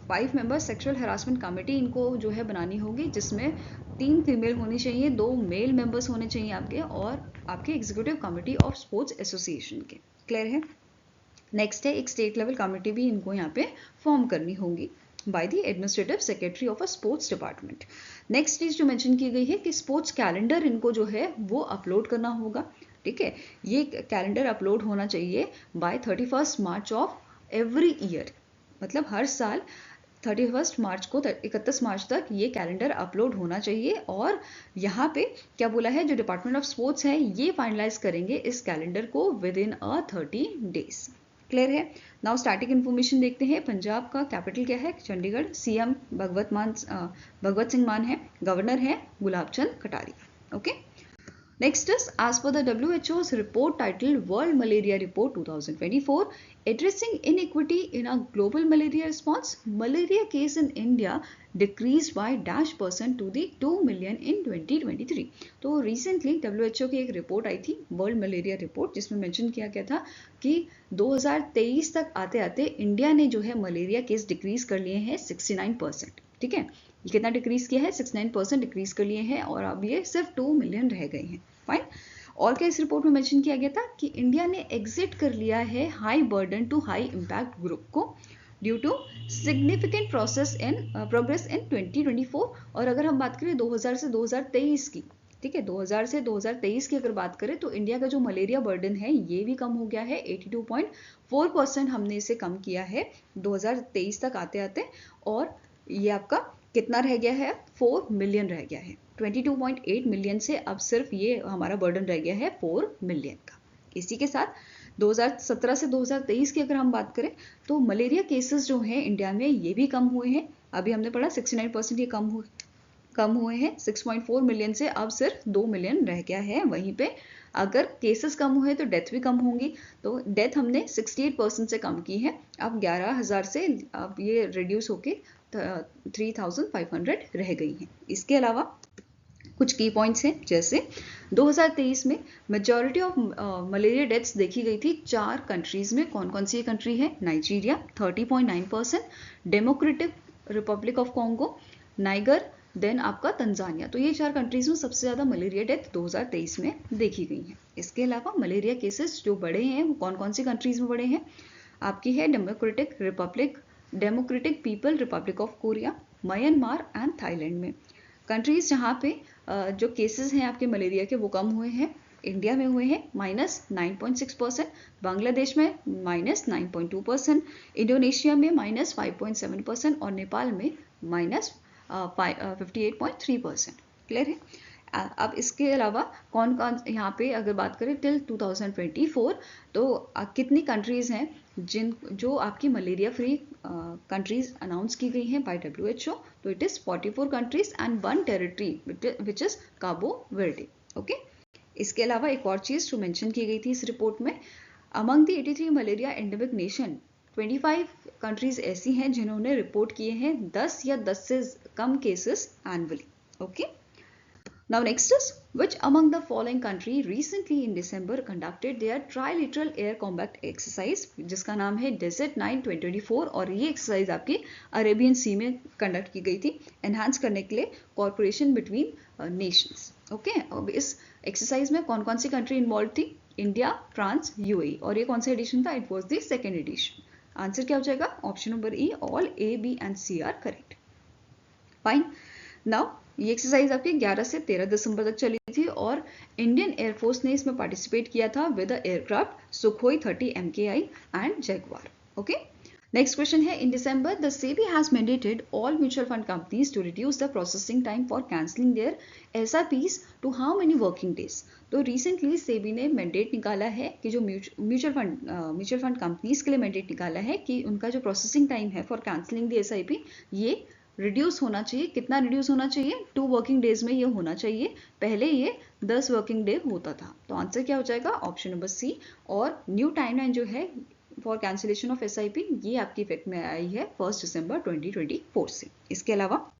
5 मेंबर सेक्सुअल हरासमेंट कमेटी, इनको जो है बनानी होगी जिसमें 3 फीमेल होनी चाहिए, 2 मेल मेंबर्स होने चाहिए आपके, और आपके executive committee of sports association के। क्लियर है, नेक्स्ट है एक स्टेट लेवल कमेटी भी इनको यहाँ पे फॉर्म करनी होगी by the administrative secretary of a sports department. Next चीज जो मेंशन की गई है कि स्पोर्ट्स कैलेंडर इनको जो है वो अपलोड करना होगा। ठीक है, ये कैलेंडर अपलोड होना चाहिए by 31 March of every year, मतलब हर साल 31 मार्च को 31 मार्च तक ये कैलेंडर अपलोड होना चाहिए। और यहाँ पे क्या बोला है, जो डिपार्टमेंट ऑफ स्पोर्ट्स है ये फाइनलाइज करेंगे इस कैलेंडर को विद इन 30 days। क्लियर है, नाउ स्टैटिक इन्फॉर्मेशन देखते हैं। पंजाब का कैपिटल क्या है, चंडीगढ़। सीएम भगवत सिंह मान है, गवर्नर है Gulab Chand Kataria. Okay, next is as per the WHO's report titled World Malaria Report 2024 addressing inequity in a global malaria response, malaria case in India decreased by -% to the 2 million in 2023। तो recently WHO की एक report आई थी world malaria report, जिसमें mention किया गया था कि 2023 तक आते आते इंडिया ने जो है मलेरिया केस डिक्रीज कर लिए हैं 69%। ठीक है, ये कितना डिक्रीज किया है, 69% डिक्रीज कर लिए हैं, और अब ये सिर्फ 2 मिलियन रह गए हैं। फाइन, और क्या इस रिपोर्ट में मेंशन किया गया था कि इंडिया ने एग्जिट कर लिया है high burden to high impact group को due to significant progress in 2024। और अगर हम बात करें 2000 से 2023 की, ठीक है, 2000 से 2023 की अगर बात करें तो इंडिया का जो मलेरिया बर्डन है ये भी कम हो गया है, 82.4% हमने इसे कम किया है 2023 तक आते आते। और ये आपका कितना रह गया है, 4 मिलियन रह गया है, 22.8 मिलियन से अब सिर्फ ये हमारा बर्डन रह गया है 4 मिलियन का। इसी के साथ 2017 से 2023 की अगर हम बात करें तो मलेरिया केसेस जो हैं इंडिया में ये भी कम हुए हैं। अभी हमने पढ़ा 69% ये कम हुए हैं, 6.4 मिलियन से अब सिर्फ 2 मिलियन रह गया है। वहीं पे अगर केसेस कम हुए तो डेथ भी कम होंगी, तो डेथ हमने 68% से कम की है, अब 11,000 से अब ये रिड्यूस होके 3,500 रह गई हैं। इसके अलावा कुछ की पॉइंट्स हैं, जैसे 2023 में मेजॉरिटी ऑफ मलेरिया डेथ्स देखी गई थी 4 कंट्रीज में। कौन कौन सी ये कंट्री है, Nigeria 30.9%, democratic republic of Congo, Niger, then आपका तंजानिया। तो ये 4 कंट्रीज में सबसे ज़्यादा मलेरिया डेथ 2023 में देखी गई हैं। इसके अलावा मलेरिया केसेस जो बड़े हैं वो कौन कौन सी कंट्रीज में बड़े हैं, आपकी है democratic Republic democratic people Republic of Korea, Myanmar and Thailand में। कंट्रीज जहाँ पे जो केसेस हैं आपके मलेरिया के वो कम हुए हैं, इंडिया में हुए हैं -9.6%, बांग्लादेश में -9.2%, इंडोनेशिया में -5.7% और नेपाल में -58.3%। क्लियर है। अब इसके अलावा कौन कौन यहाँ पे अगर बात करें टिल 2024 तो कितनी कंट्रीज हैं जो आपकी मलेरिया फ्री कंट्रीज अनाउंस की गई हैं बाय WHO, तो it is 44 countries and 1 territory which is Cabo Verde. Okay, इसके अलावा एक और चीज जो मेंशन की गई थी इस रिपोर्ट में, among the 83 malaria endemic nation 25 countries ऐसी हैं जिन्होंने रिपोर्ट किए हैं 10 या 10 से कम cases annually. Okay, now next is which among the following country recently in December conducted their trilateral air combat exercise, जिसका नाम है Desert 9 2024 और ये एक्सरसाइज आपकी अरेबियन सी में कंडक्ट की गई थी एनहांस करने के लिए कॉर्पोरेशन बिटवीन नेशंस। ओके, अब इस एक्सरसाइज में कौन कौन सी कंट्री इन्वॉल्व थी? India, France, UAE. और ये कौन सा एडिशन था? It was the second edition. Answer क्या हो जाएगा? Option number E, all A, B and C are correct. Fine. Now ये एक्सरसाइज आपकी 11 से 13 दिसंबर तक चली थी और इंडियन एयरफोर्स ने इसमें पार्टिसिपेट किया था with aircraft Sukhoi 30 MKI and Jaguar. Okay, next question है, in December the SEBI has mandated all mutual fund companies to reduce the processing time for cancelling their SIPs to how many working days. तो recently SEBI ने mandate निकाला है कि जो mutual fund companies के लिए mandate निकाला है कि उनका जो प्रोसेसिंग टाइम है फॉर कैंसलिंग द SIP ये रिड्यूस होना चाहिए। कितना रिड्यूस होना चाहिए? 2 वर्किंग डेज में ये होना चाहिए। पहले ये 10 वर्किंग डे होता था। तो आंसर क्या हो जाएगा? Option number C. और न्यू टाइमलाइन जो है फॉर कैंसिलेशन ऑफ SIP ये आपकी इफेक्ट में आई है 1 दिसंबर 2024 से। इसके अलावा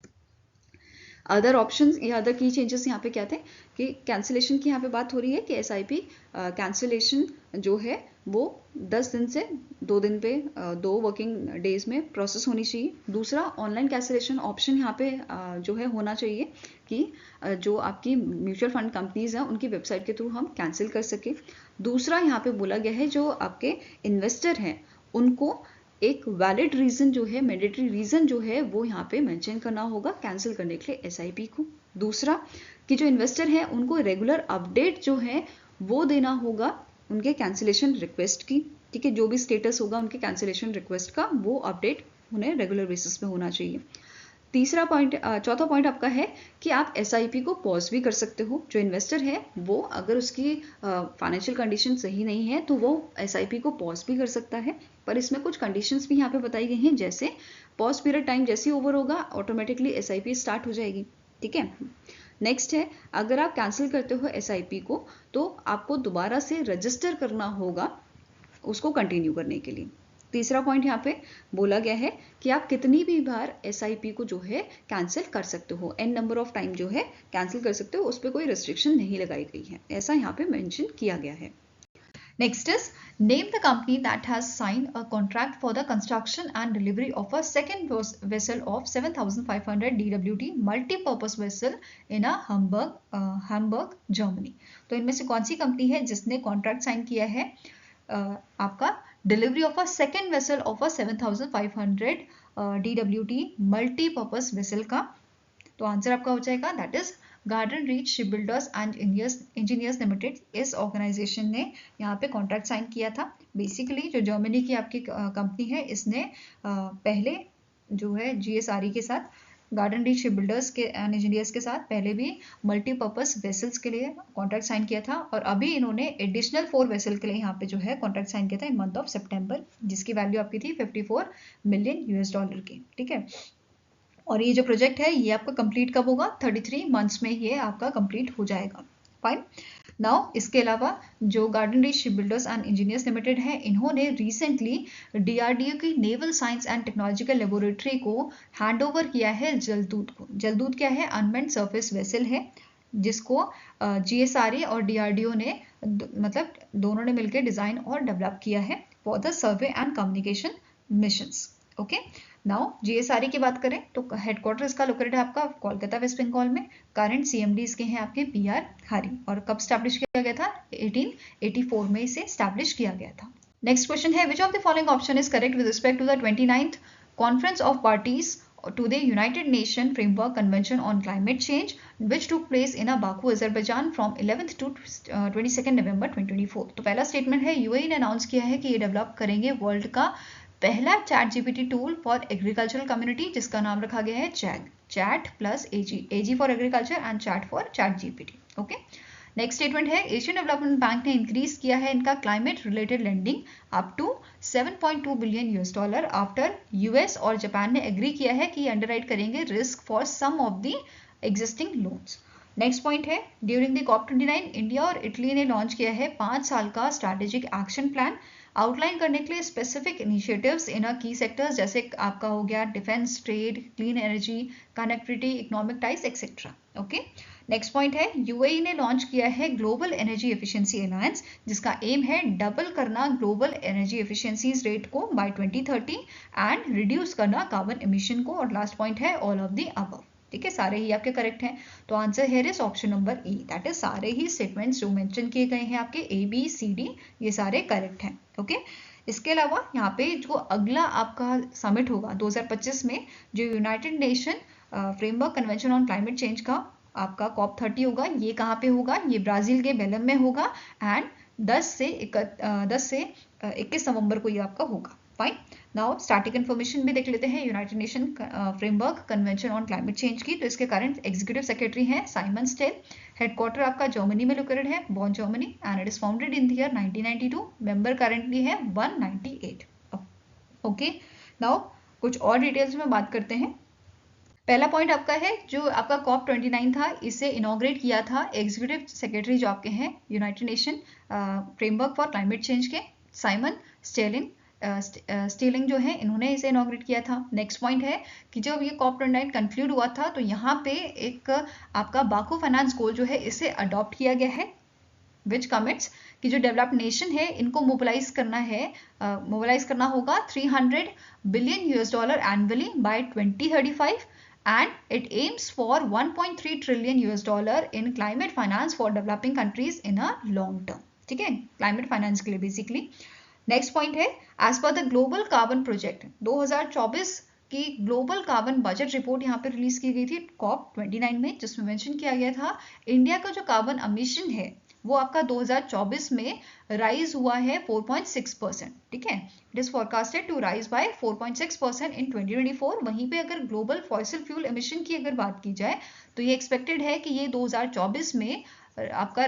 अदर ऑप्शंस या अदर की चेंजेस यहाँ पे क्या थे कि कैंसिलेशन की यहाँ पे बात हो रही है कि SIP कैंसिलेशन जो है वो 10 दिन से 2 दिन पे 2 वर्किंग डेज में प्रोसेस होनी चाहिए। दूसरा, ऑनलाइन कैंसिलेशन ऑप्शन यहाँ पे जो है होना चाहिए कि जो आपकी म्यूचुअल फंड कंपनीज हैं उनकी वेबसाइट के थ्रू हम कैंसिल कर सके। दूसरा, यहाँ पे बोला गया है जो आपके इन्वेस्टर हैं उनको एक वैलिड रीजन जो है, मैंडेटरी रीजन जो है वो यहाँ पे मेंशन करना होगा कैंसिल करने के लिए SIP को। दूसरा कि जो इन्वेस्टर हैं उनको रेगुलर अपडेट जो है वो देना होगा उनके कैंसिलेशन रिक्वेस्ट की। ठीक है, जो भी स्टेटस होगा उनके कैंसिलेशन रिक्वेस्ट का वो अपडेट उन्हें रेगुलर बेसिस पे होना चाहिए। तीसरा पॉइंट, चौथा पॉइंट आपका है कि आप SIP को पॉज भी कर सकते हो। जो इन्वेस्टर है वो अगर उसकी फाइनेंशियल कंडीशन सही नहीं है तो वो SIP को पॉज भी कर सकता है, पर इसमें कुछ कंडीशंस भी यहाँ पे बताई गई हैं, जैसे पॉज पीरियड टाइम जैसे ही ओवर होगा ऑटोमेटिकली SIP स्टार्ट हो जाएगी। ठीक है, नेक्स्ट है, अगर आप कैंसिल करते हो SIP को तो आपको दोबारा से रजिस्टर करना होगा उसको कंटिन्यू करने के लिए। तीसरा पॉइंट यहाँ पे बोला गया है कि आप कितनी भी बार SIP को जो है कैंसिल कर सकते हो, n नंबर ऑफ टाइम जो है कैंसिल कर सकते हो, उस पर कोई रिस्ट्रिक्शन नहीं लगाई गई है, ऐसा यहाँ पे मेंशन किया गया है। Next is name the company that has signed a contract for the construction and delivery of a second vessel of 7,500 DWT multi-purpose vessel in a Hamburg, Germany। तो इनमें से कौन सी कंपनी है जिसने कॉन्ट्रैक्ट साइन किया है आपका delivery of a second vessel of a 7,500 DWT multipurpose vessel का? तो आंसर आपका हो जाएगा that is garden reach shipbuilders and engineers limited. इस ऑर्गेनाइजेशन ने यहाँ पे कॉन्ट्रैक्ट साइन किया था। बेसिकली जो जर्मनी की आपकी कंपनी है इसने पहले जो है GSRE के साथ, गार्डन रीच शिपबिल्डर्स के एंड इंजीनियर्स के साथ पहले भी मल्टीपर्पज वेसल्स के लिए कॉन्ट्रैक्ट साइन किया था और अभी इन्होंने एडिशनल 4 वेसल के लिए यहाँ पे जो है कॉन्ट्रैक्ट साइन किया था इन मंथ ऑफ सितंबर, जिसकी वैल्यू आपकी थी $54 मिलियन की। ठीक है, और ये जो प्रोजेक्ट है ये आपका कंप्लीट कब होगा? 33 मंथ्स में ये आपका कंप्लीट हो जाएगा। फाइन। नाउ इसके अलावा जो garden reach shipbuilders and engineers limited है इन्होंने रिसेंटली DRDO की naval science and technological laboratory को हैंड ओवर किया है जलदूत को। जलदूत क्या है? अनमैन्ड सरफेस वेसल है जिसको GSRE और DRDO ने मतलब दोनों ने मिलकर डिजाइन और डेवलप किया है for the survey and communication missions. Okay, now GSRE की बात करें तो हेडक्वार्टर इसका लोकेटेड है आपका कोलकाता वेस्ट बंगाल में। करंट CMD इसके हैं आपके PR हरी। और कब स्टैब्लिश किया गया था? 1884 में इसे स्टैब्लिश किया गया था। नेक्स्ट क्वेश्चन है, which of the following option is correct with respect to the 29th Conference of Parties to the United Nations Framework Convention on Climate Change, which took place in Baku, Azerbaijan from 11th to 22nd November 2024. तो पहला statement है UAE ने announce किया है कि ये develop करेंगे world का पहला chat GPT tool for agricultural community, जिसका नाम रखा गया है ChAG, chat plus AG for agriculture and chat for chat GPT. Okay. Next statement है एशियन डेवलपमेंट बैंक ने इंक्रीज किया है इनका climate related lending up to $7.2 billion after US और जापान ने एग्री किया है कि अंडरराइट करेंगे risk for some of the existing loans. Next point है ड्यूरिंग द COP29 इंडिया और इटली ने लॉन्च किया है 5 साल का स्ट्रैटेजिक एक्शन प्लान आउटलाइन करने के लिए स्पेसिफिक इनिशिएटिव्स इन अ की सेक्टर्स, जैसे आपका हो गया defence, trade, clean energy, connectivity, economic ties etcetera. Okay. Next point है यूएई ने लॉन्च किया है ग्लोबल एनर्जी एफिशिएंसी अलायंस, जिसका एम है डबल करना ग्लोबल एनर्जी एफिशिएंसीज रेट को बाय 2030 एंड रिड्यूस करना कार्बन एमिशन को. और लास्ट पॉइंट है ऑल ऑफ द अबव. ठीक है, सारे ही आपके करेक्ट हैं. तो answer here is option number E, that is सारे ही स्टेटमेंट्स जो मेंशन किए गए हैं आपके ए बी सी डी, ये सारे करेक्ट हैं. ओके. इसके अलावा यहाँ पे जो अगला आपका समिट होगा 2025 में, जो United nation framework convention on climate change का आपका COP30 होगा, ये कहाँ पे होगा? ये ब्राजील के बेलम में होगा एंड 10 से 21 नवंबर को ये आपका होगा. फाइन. नाउ स्टैटिक इन्फॉर्मेशन भी देख लेते हैं United nation framework convention on climate change की. तो इसके करंट एग्जीक्यूटिव सेक्रेटरी हैं साइमन स्टेल. हेडक्वार्टर आपका जर्मनी में लोकेटेड है, बॉन Germany, and it is founded in the year 1992. Member currently है 198. ओके. नाउ कुछ और डिटेल्स में बात करते हैं. पहला पॉइंट आपका है जो आपका COP29 था, इसे इनॉग्रेट किया था एग्जीक्यूटिव सेक्रेटरी जो आपके हैं United nation framework for climate change के साइमन स्टेलिंग जो है, इन्होंने इसे इनॉग्रेट किया था. नेक्स्ट पॉइंट है कि जब ये COP29 कंक्लूड हुआ था तो यहाँ पे एक आपका बाकू फाइनेंस गोल जो है इसे अडॉप्ट किया गया है, विच कमिट्स कि जो डेवलप्ड नेशन है इनको मोबिलाइज करना होगा $300 billion annually by 2035 and it aims for $1.3 trillion in climate finance for developing countries in a long term. ठीक है, क्लाइमेट फाइनेंस के लिए बेसिकली. नेक्स्ट पॉइंट है as per the global carbon project 2024 की ग्लोबल कार्बन बजट रिपोर्ट यहाँ पे release की गई थी COP29 में, जिसमें मेंशन किया गया था इंडिया का जो कार्बन एमिशन है वो आपका 2024 में राइज हुआ है 4.6%. ठीक है, it is forecasted to rise by 4.6% in 2024. वहीं पे अगर ग्लोबल फॉसिल फ्यूल एमिशन की अगर बात की जाए तो ये एक्सपेक्टेड है कि ये 2024 में आपका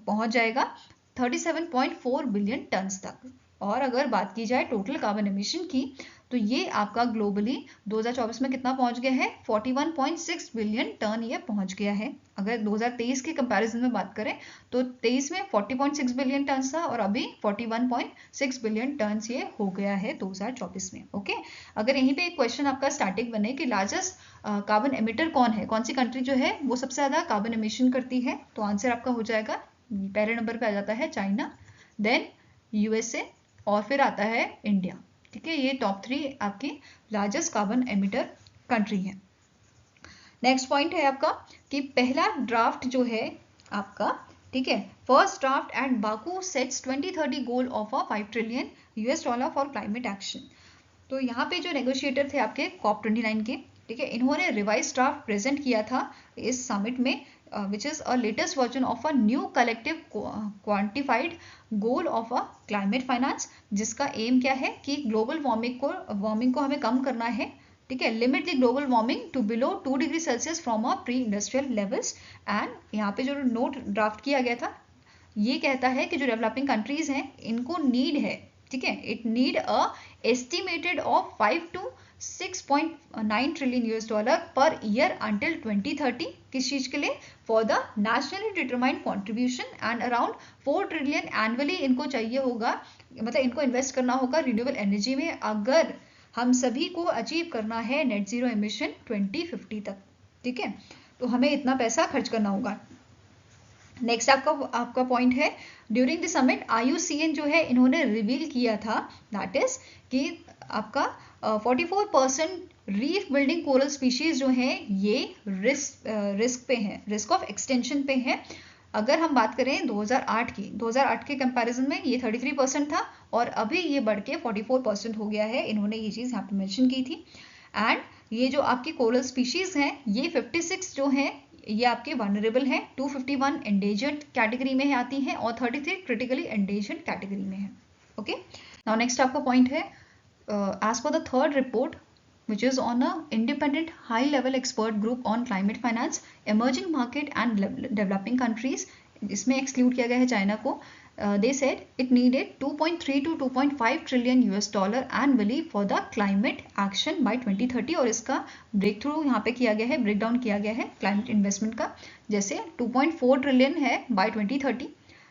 पहुंच जाएगा 37.4 बिलियन टन्स तक. और अगर बात की जाए टोटल कार्बन एमिशन की तो ये आपका ग्लोबली 2024 में कितना पहुंच गया है? 41.6 बिलियन टन ये पहुंच गया है. अगर 2023 के कंपैरिजन में बात करें तो 23 में 40.6 बिलियन टन था और अभी 41.6 बिलियन टन ये हो गया है 2024 में. ओके. अगर यहीं पे एक क्वेश्चन आपका स्टैटिक बने कि लार्जेस्ट कार्बन एमिटर कौन है, कौन सी कंट्री जो है वो सबसे ज्यादा कार्बन एमिशन करती है, तो आंसर आपका हो जाएगा पहले नंबर पे आ जाता है चाइना, देन यूएसए और फिर आता है इंडिया. ठीक है, ये टॉप 3 आपकी लार्जेस्ट कार्बन एमिटर कंट्री है. नेक्स्ट पॉइंट है आपका कि पहला ड्राफ्ट जो है आपका, ठीक है, first draft at Baku sets 2030 goal of $5 trillion for climate action. तो यहाँ पे जो नेगोशिएटर थे आपके COP29 के, ठीक है, इन्होंने रिवाइज ड्राफ्ट प्रेजेंट किया था इस समिट में, which is a latest version of a new collective quantified goal of a climate finance, जिसका एम क्या है कि ग्लोबल वार्मिंग को हमें कम करना है. ठीक है, limit the global warming to below 2 degree Celsius from a pre industrial levels. And यहाँ पे जो नोट ड्राफ्ट किया गया था ये कहता है कि जो डेवलपिंग कंट्रीज हैं इनको नीड है, ठीक है, it need a estimated of 5 to 6.9 trillion per year until 2030. किस चीज के लिए? For the nationally determined contribution and around 4 trillion annually इनको चाहिए होगा, मतलब इनको इन्वेस्ट करना होगा रिन्यूएबल एनर्जी में अगर हम सभी को अचीव करना है नेट जीरो एमिशन 2050 तक. ठीक है, तो हमें इतना पैसा खर्च करना होगा. नेक्स्ट आपका पॉइंट है ड्यूरिंग द समिट IUCN जो है इन्होंने रिवील किया था दैट इज कि आपका 44% रीफ बिल्डिंग कोरल स्पीशीज जो है ये रिस्क पे है, रिस्क ऑफ एक्सटेंशन पे है अगर हम बात करें 2008 के कंपैरिजन में ये 33% था और अभी ये बढ़ के 44% हो गया है। इन्होंने ये चीज़ यहाँ पे मेंशन की थी। एंड ये जो आपकी कोरल स्पीशीज हैं ये 56 जो हैं ये आपके वनरेबल हैं, 251 एंडेंजर्ड कैटेगरी में आती हैं और 33 क्रिटिकली एंडेंजर्ड कैटेगरी में है। ओके, नाउ नेक्स्ट आपका पॉइंट है as per the third report which is on a independent high level expert group on climate finance, emerging market and developing countries, इसमें exclude किया गया है चाइना को। they said it needed 2.3 to 2.5 trillion US dollar annually for the climate action by 2030 और इसका break through यहाँ पे किया गया है, ब्रेक डाउन किया गया है क्लाइमेट इन्वेस्टमेंट का, जैसे 2.4 ट्रिलियन है बाय 2030,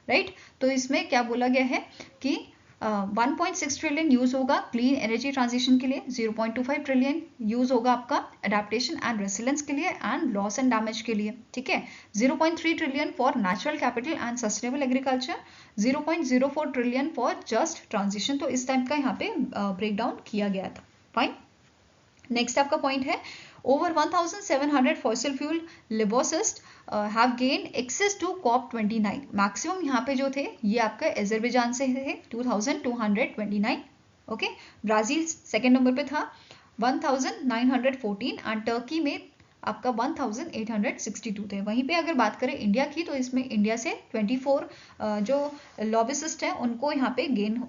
राइट। तो इसमें क्या बोला गया है कि 1.6 ट्रिलियन यूज होगा क्लीन एनर्जी ट्रांजिशन के लिए, 0.25 ट्रिलियन यूज होगा आपका अडेप्टेशन एंड रेसिलेंस के लिए एंड लॉस एंड डैमेज के लिए, ठीक है। 0.3 trillion for natural capital and sustainable agriculture, 0.04 trillion for just transition. तो इस टाइप का यहाँ पे ब्रेक डाउन किया गया था। फाइन, नेक्स्ट आपका पॉइंट है over 1700 fossil fuel lobbyists have gained access to COP29। Maximum यहाँ पे जो थे ये आपका अजरबैजान से थे 2229, ओके। ब्राजील सेकेंड नंबर पे था 1914 एंड टर्की में आपका 1862 थे। वहीं पे अगर बात करें इंडिया की तो इसमें इंडिया से 24 जो लॉबिस्ट हैं उनको यहाँ पे गेन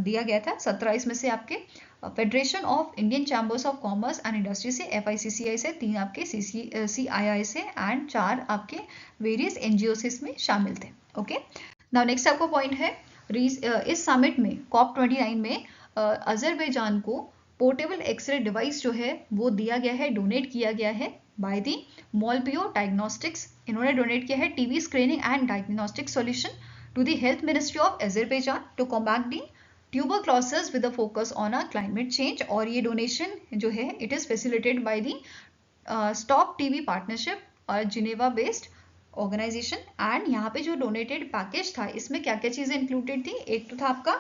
दिया गया था। 17 इसमें से आपके federation of Indian chambers of commerce and industry से, FICCI से, 3 आपके CII से एंड 4 आपके वेरियस NGO से इसमें शामिल थे। ओके, नाउ नेक्स्ट आपका पॉइंट है इस समिट में COP29 में अजरबैजान को पोर्टेबल एक्सरे डिवाइस जो है वो दिया गया है, डोनेट किया गया है बाय दी मोलपियो डायग्नोस्टिक्स। इन्होंने डोनेट किया है TB screening and diagnostic solution to the health ministry of Azerbaijan to combat the tuberculosis with a focus on a climate change। और ये डोनेशन जो है it is facilitated by the stop TB partnership और Geneva based organisation. And यहाँ पे जो donated package था इसमें क्या क्या चीजें इंक्लूडेड थी, एक तो था आपका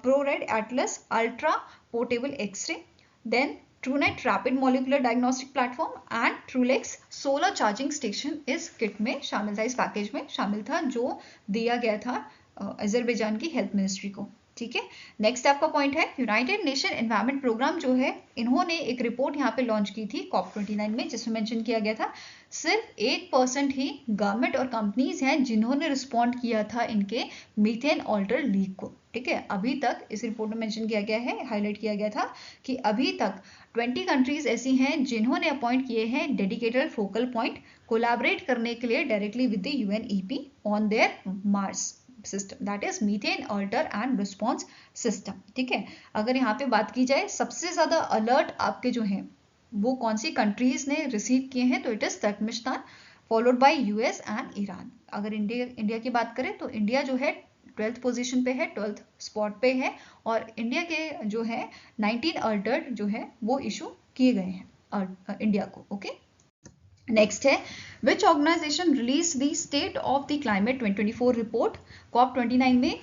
Prorad Atlas ultra portable x ray, then Truenat rapid molecular diagnostic platform and Trulex solar charging station इस किट में शामिल था, इस पैकेज में शामिल था जो दिया गया था अजरबैजान की हेल्थ मिनिस्ट्री को, ठीक है। नेक्स्ट आपका पॉइंट है यूनाइटेड नेशन एनवायरनमेंट प्रोग्राम जो है इन्होंने एक रिपोर्ट यहाँ पे लॉन्च की थी COP29 में, जिसमें मेंशन किया गया था सिर्फ 1% ही गवर्नमेंट और कंपनीज हैं जिन्होंने रिस्पॉन्ड किया था इनके मीथेन ऑल्टर लीक को, ठीक है। अभी तक इस रिपोर्ट में मेंशन किया गया है, हाईलाइट किया गया था कि अभी तक 20 कंट्रीज ऐसी हैं जिन्होंने अपॉइंट किए हैं डेडिकेटेड फोकल पॉइंट कोलैबोरेट करने के लिए directly with the UNEP on their MARS system, that is methane alert and response system, ठीक है। अगर यहाँ पे बात की जाए सबसे ज्यादा अलर्ट आपके जो हैं वो कौन सी कंट्रीज ने रिसीव किए हैं, तो it is Turkmenistan followed by US and Iran. अगर इंडिया की बात करें तो इंडिया जो है 12th पोजीशन पे है, 12th स्पॉट पे है और इंडिया के जो है 19 अल्टर्ड जो है वो इशू किए गए हैं इंडिया को, ओके। नेक्स्ट है which organisation release the state of the climate 2024 report. COP29 में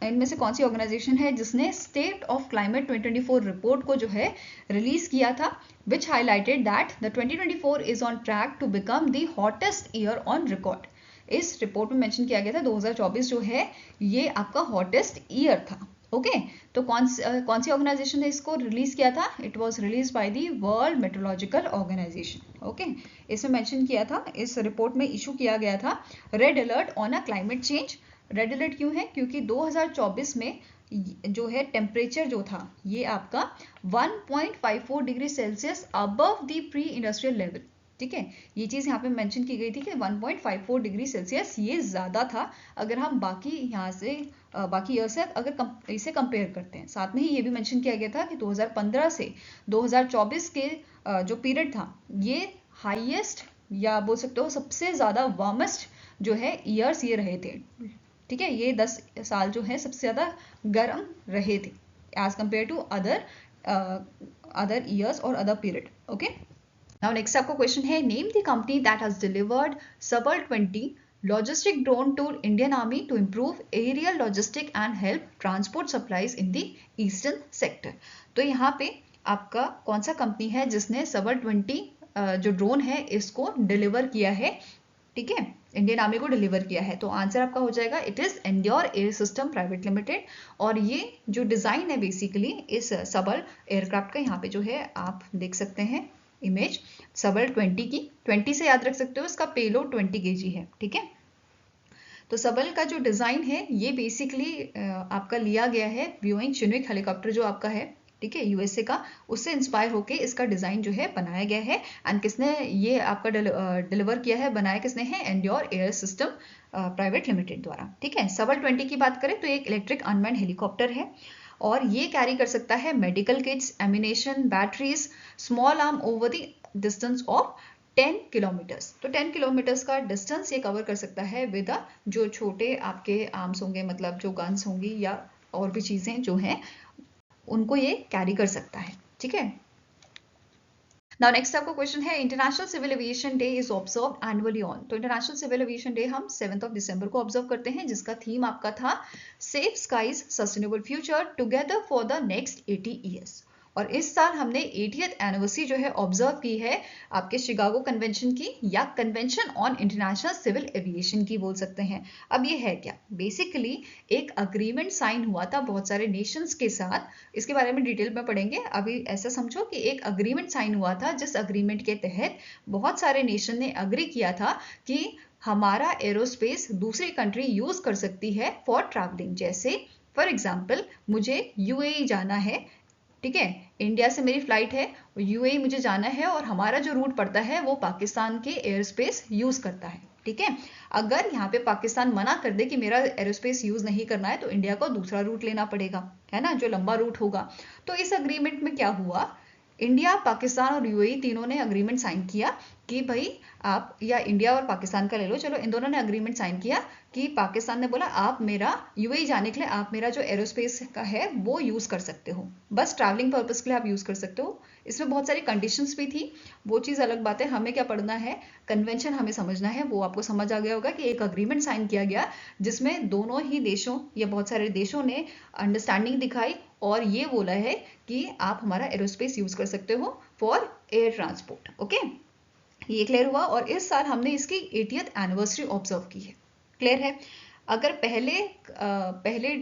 इनमें से कौन सी ऑर्गेनाइजेशन है जिसने स्टेट ऑफ क्लाइमेट 2024 रिपोर्ट को जो है रिलीज किया था, which highlighted that the 2024 is on track to become the hottest year on record. इस रिपोर्ट में मेंशन किया गया था 2024 जो है ये आपका हॉटेस्ट ईयर था, ओके। तो कौन सी ऑर्गेनाइजेशन ने इसको रिलीज किया था, it was release by the world meteorological organisation, okay. इसमें मेंशन किया था, इस रिपोर्ट में इशू किया गया था red alert on a climate change. Red alert क्यों है, क्योंकि 2024 में जो है टेम्परेचर जो था ये आपका 1.54 degree Celsius above the pre industrial level, ठीक है। ये चीज यहाँ पे मेंशन की गई थी कि 1.54 डिग्री सेल्सियस ये ज्यादा था अगर हम बाकी यहाँ से बाकी ईयर से अगर इसे कंपेयर करते हैं। साथ में ही ये भी मेंशन किया गया था कि 2015 से 2024 के जो पीरियड था ये हाईएस्ट या बोल सकते हो सबसे ज्यादा वार्मेस्ट जो है ईयर्स ये रहे थे, ठीक है। ये 10 साल जो है सबसे ज्यादा गर्म रहे थे as compare to other years और other period, okay. Now next आपका क्वेश्चन है name the company that has delivered Sabal 20 logistic drone to Indian army to improve aerial logistic and help transport supplies in the eastern sector. तो यहाँ पे आपका कौन सा company है जिसने सबल 20 जो ड्रोन है इसको डिलीवर किया है ठीक है, इंडियन आर्मी को डिलीवर किया है। तो आंसर आपका हो जाएगा it is endure air system private limited. और ये जो डिजाइन है बेसिकली इस सबल एयरक्राफ्ट का, यहाँ पे जो है आप देख सकते हैं इमेज सबल 20 की, 20 से याद रख सकते हो, इसका पेलोड 20 kg है। ठीक है, तो सबल का जो डिजाइन है ये बेसिकली आपका लिया गया है बोइंग चिनूक हेलीकॉप्टर जो आपका है, ठीक है, यूएसए का, उससे इंस्पायर होके इसका डिजाइन जो है बनाया गया है। एंड किसने ये आपका डिलीवर किया है, बनाया किसने है, endure air system private limited द्वारा। ठीक है, सबल 20 की बात करें तो एक इलेक्ट्रिक अनमैन्ड हेलीकॉप्टर है और ये कैरी कर सकता है medical kits, ammunition, batteries, small arm over the distance of 10 kilometres. तो 10 किलोमीटर्स का डिस्टेंस ये कवर कर सकता है विद जो छोटे आपके आर्म्स होंगे, मतलब जो गन्स होंगी या और भी चीजें जो हैं उनको ये कैरी कर सकता है। ठीक है, नाउ नेक्स्ट आपका क्वेश्चन है international civil aviation day is observe annually on. तो इंटरनेशनल सिविल एविएशन डे हम 7 दिसंबर को ऑब्जर्व करते हैं, जिसका थीम आपका था safe skies sustainable future together for the next 80 years. और इस साल हमने 80th एनिवर्सरी जो है ऑब्जर्व की है आपके शिकागो कन्वेंशन की, या convention on international civil aviation की बोल सकते हैं। अब ये है क्या, बेसिकली एक अग्रीमेंट साइन हुआ था बहुत सारे नेशंस के साथ, इसके बारे में डिटेल में पढ़ेंगे। अभी ऐसा समझो कि एक अग्रीमेंट साइन हुआ था जिस अग्रीमेंट के तहत बहुत सारे नेशन ने अग्री किया था कि हमारा एरोस्पेस दूसरी कंट्री यूज कर सकती है फॉर ट्रैवलिंग। जैसे फॉर एग्जाम्पल मुझे यूएई जाना है, ठीक है, इंडिया से मेरी फ्लाइट है, यूएई मुझे जाना है और हमारा जो रूट पड़ता है वो पाकिस्तान के एयर स्पेस यूज करता है। ठीक है, अगर यहाँ पे पाकिस्तान मना कर दे कि मेरा एरोस्पेस यूज नहीं करना है तो इंडिया को दूसरा रूट लेना पड़ेगा, है ना, जो लंबा रूट होगा। तो इस अग्रीमेंट में क्या हुआ, इंडिया, पाकिस्तान और यूएई तीनों ने अग्रीमेंट साइन किया कि भाई आप, या इंडिया और पाकिस्तान का ले लो, चलो इन दोनों ने अग्रीमेंट साइन किया कि पाकिस्तान ने बोला आप मेरा यूएई जाने के लिए आप मेरा जो एरोस्पेस का है वो यूज कर सकते हो, बस ट्रैवलिंग पर्पस के लिए आप यूज कर सकते हो। इसमें बहुत सारी कंडीशंस भी थी, वो चीज अलग बात है, हमें क्या पढ़ना है, कन्वेंशन हमें समझना है। वो आपको समझ आ गया होगा कि एक अग्रीमेंट साइन किया गया जिसमें दोनों ही देशों या बहुत सारे देशों ने अंडरस्टैंडिंग दिखाई और ये बोला है कि आप हमारा एरोस्पेस यूज कर सकते हो फॉर एयर ट्रांसपोर्ट। ओके, ये क्लियर हुआ। और इस साल हमने इसकी 80th एनिवर्सरी ऑब्जर्व की है। क्लियर है, अगर पहले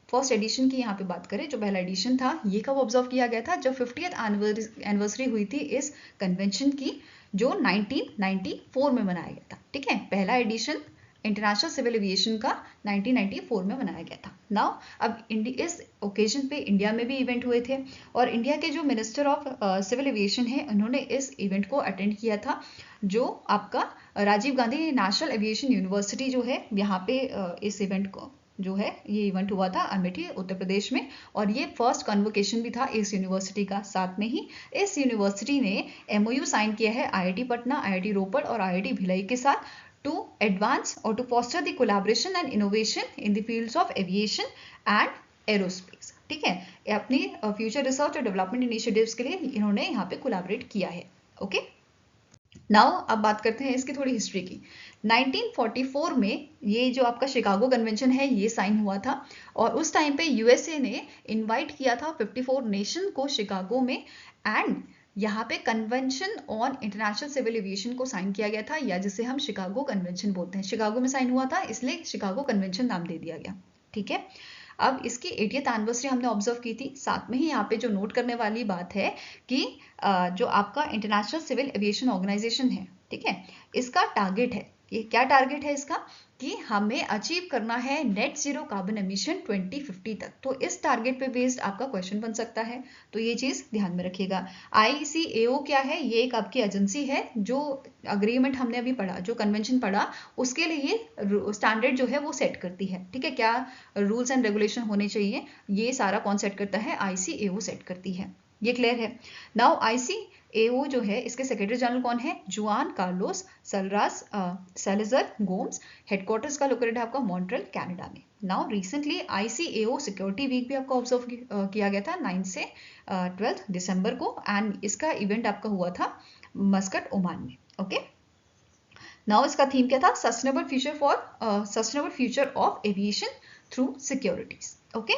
फर्स्ट एडिशन की यहाँ पे बात करें, जो पहला एडिशन था ये कब ऑब्जर्व किया गया था, जब 50th एनिवर्सरी हुई थी इस कन्वेंशन की, जो 1994 में मनाया गया था। ठीक है, पहला एडिशन इंटरनेशनल सिविल एविएशन का 1994 में मनाया गया था। नाउ अब इस ओकेजन पे इंडिया में भी इवेंट हुए थे और इंडिया के जो मिनिस्टर ऑफ सिविल एविएशन है उन्होंने इस इवेंट को अटेंड किया था, जो आपका Rajiv Gandhi national aviation university जो है यहाँ पे इस इवेंट को जो है ये इवेंट हुआ था अमेठी उत्तर प्रदेश में। और ये फर्स्ट कन्वोकेशन भी था इस यूनिवर्सिटी का। साथ में ही इस यूनिवर्सिटी ने MOU साइन किया है IIT पटना, IIT रोपड़ और IIT भिलाई के साथ to advance or to foster the collaboration and innovation in the fields of aviation and aerospace। ठीक है, अपनी फ्यूचर रिसर्च और डेवलपमेंट इनिशिएटिव्स के लिए इन्होंने यहाँ पे कोलैबोरेट किया है। ओके, नाउ अब बात करते हैं इसकी थोड़ी हिस्ट्री की। 1944 में ये जो आपका शिकागो कन्वेंशन है ये साइन हुआ था और उस टाइम पे यूएसए ने इनवाइट किया था 54 नेशन को शिकागो में, एंड यहाँ पे convention on international civil aviation को साइन किया गया था, या जिसे हम शिकागो कन्वेंशन बोलते हैं। शिकागो में साइन हुआ था इसलिए शिकागो कन्वेंशन नाम दे दिया गया। ठीक है, अब इसकी 80th एनिवर्सरी हमने ऑब्जर्व की थी। साथ में ही यहाँ पे जो नोट करने वाली बात है कि जो आपका इंटरनेशनल सिविल एविएशन ऑर्गेनाइजेशन है, ठीक है, इसका टारगेट है, ये क्या टारगेट है इसका, कि हमें अचीव करना है नेट जीरो कार्बन एमिशन 2050 तक। तो इस टारगेट पे बेस्ड आपका क्वेश्चन बन सकता है, तो ये चीज ध्यान में रखिएगा। ICAO क्या है, ये एक आपकी एजेंसी है जो अग्रीमेंट हमने अभी पढ़ा, जो कन्वेंशन पढ़ा, उसके लिए स्टैंडर्ड जो है वो सेट करती है। ठीक है, क्या रूल्स एंड रेगुलेशन होने चाहिए, ये सारा कौन सेट करता है, ICAO सेट करती है। ये क्लियर है। नाउ ICAO जो है इसके सेक्रेटरी जनरल कौन है, Juan Carlos Salazar Gomez. Headquarters का लोकेटेड है आपका मॉन्ट्रियल कनाडा में। Now recently ICAO security week भी आपका ऑब्जर्व किया गया था 9 से 12 दिसंबर को, एंड इसका इवेंट आपका हुआ था मस्कट ओमान में। ओके, नाउ इसका थीम क्या था, sustainable future of aviation through securities. Okay,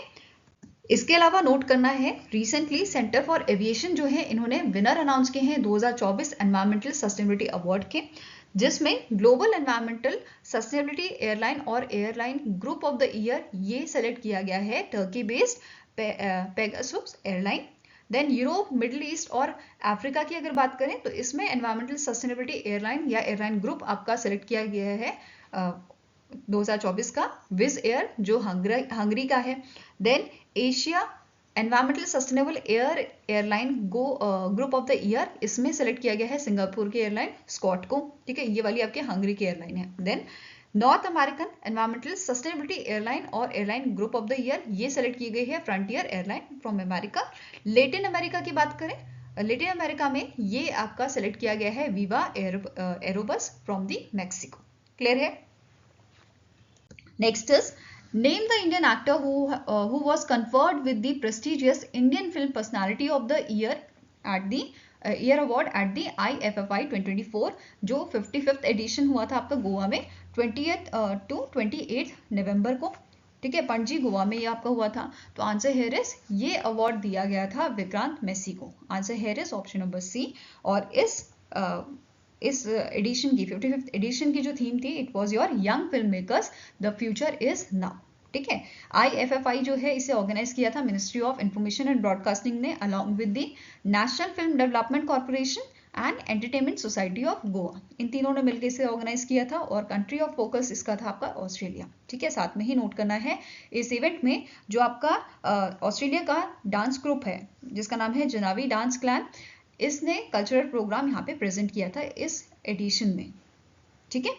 इसके अलावा नोट करना है रिसेंटली सेंटर फॉर एविएशन जो है इन्होंने विनर अनाउंस किए हैं 2024 एनवायरमेंटल सस्टेनेबिलिटी अवार्ड के। जिसमें ग्लोबल एनवायरमेंटल सस्टेनेबिलिटी एयरलाइन और airline group of the year ये सेलेक्ट किया गया है Turkey based Pegasus airline. Then Europe, middle east और अफ्रीका की अगर बात करें तो इसमें एनवायरमेंटल सस्टेनेबिलिटी एयरलाइन या एयरलाइन ग्रुप आपका सेलेक्ट किया गया है 2024 का विज एयर जो हंगरी का है। Then Asia environmental sustainable airline group of the year, इसमें सेलेक्ट किया गया है सिंगापुर की एयरलाइन स्कॉट को, ठीक है, ये वाली आपकी हंगरी की एयरलाइन है। Then north American environmental sustainability airline और airline group of the year ये सेलेक्ट की गई है Frontier airline from America. Latin America की बात करें, लेटिन अमेरिका में ये आपका सेलेक्ट किया गया है विवा एरोबस फ्रॉम दी मैक्सिको। क्लियर है? Next is name the Indian actor who was conferred with the prestigious Indian Film Personality of the Year at the Year Award at the IFFI 2024 जो 55th addition हुआ था आपका गोवा में 20th to 28 नवंबर को, ठीक है, पणजी गोवा में ये आपका हुआ था। तो आंसर हेयर इज ये अवार्ड दिया गया था विक्रांत मैसी को। Answer here is option number C. और इस एडिशन की 55th एडिशन की जो थीम थी it was your young film makers the future is now, ठीक है। IFFI जो है इसे ऑर्गेनाइज किया था ministry of information and broadcasting ने along with the national film development corporation and entertainment society of Goa, इन तीनों ने मिलकर इसे ऑर्गेनाइज किया था। और कंट्री ऑफ फोकस इसका था आपका ऑस्ट्रेलिया, ठीक है। साथ में ही नोट करना है इस इवेंट में जो आपका ऑस्ट्रेलिया का डांस ग्रुप है जिसका नाम है जनावी डांस क्लैन, इसने कल्चरल प्रोग्राम यहाँ पे प्रेजेंट किया था इस एडिशन में, ठीक है।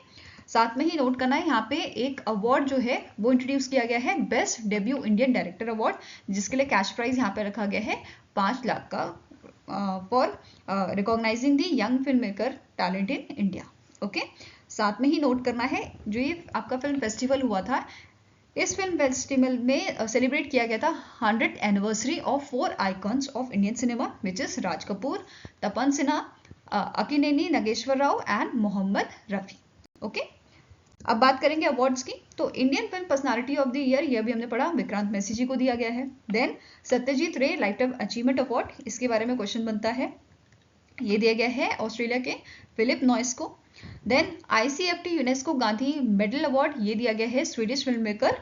साथ में ही नोट करना है यहाँ पे एक अवार्ड जो है वो इंट्रोड्यूस किया गया है best debut Indian director award, जिसके लिए कैश प्राइज यहाँ पे रखा गया है 5 लाख का for recognising the young film maker talent in India. Okay, साथ में ही नोट करना है जो ये आपका फिल्म फेस्टिवल हुआ था, इस फिल्म फेस्टिवल में सेलिब्रेट किया गया था 100th anniversary of 4 icons of Indian cinema which is Raj Kapoor, Tapan Sinha, Akkineni Nageswara Rao and Mohammed Rafi. Okay, अब बात करेंगे अवार्ड्स की। तो Indian film personality of the year ये भी हमने पढ़ा विक्रांत मैसी जी को दिया गया है। देन सत्यजीत रे लाइफ टाइम अचीवमेंट अवार्ड, इसके बारे में क्वेश्चन बनता है, ये दिया गया है ऑस्ट्रेलिया के फिलिप नॉइस को। Then ICFT UNESCO Gandhi medal award ये दिया गया है Swedish film maker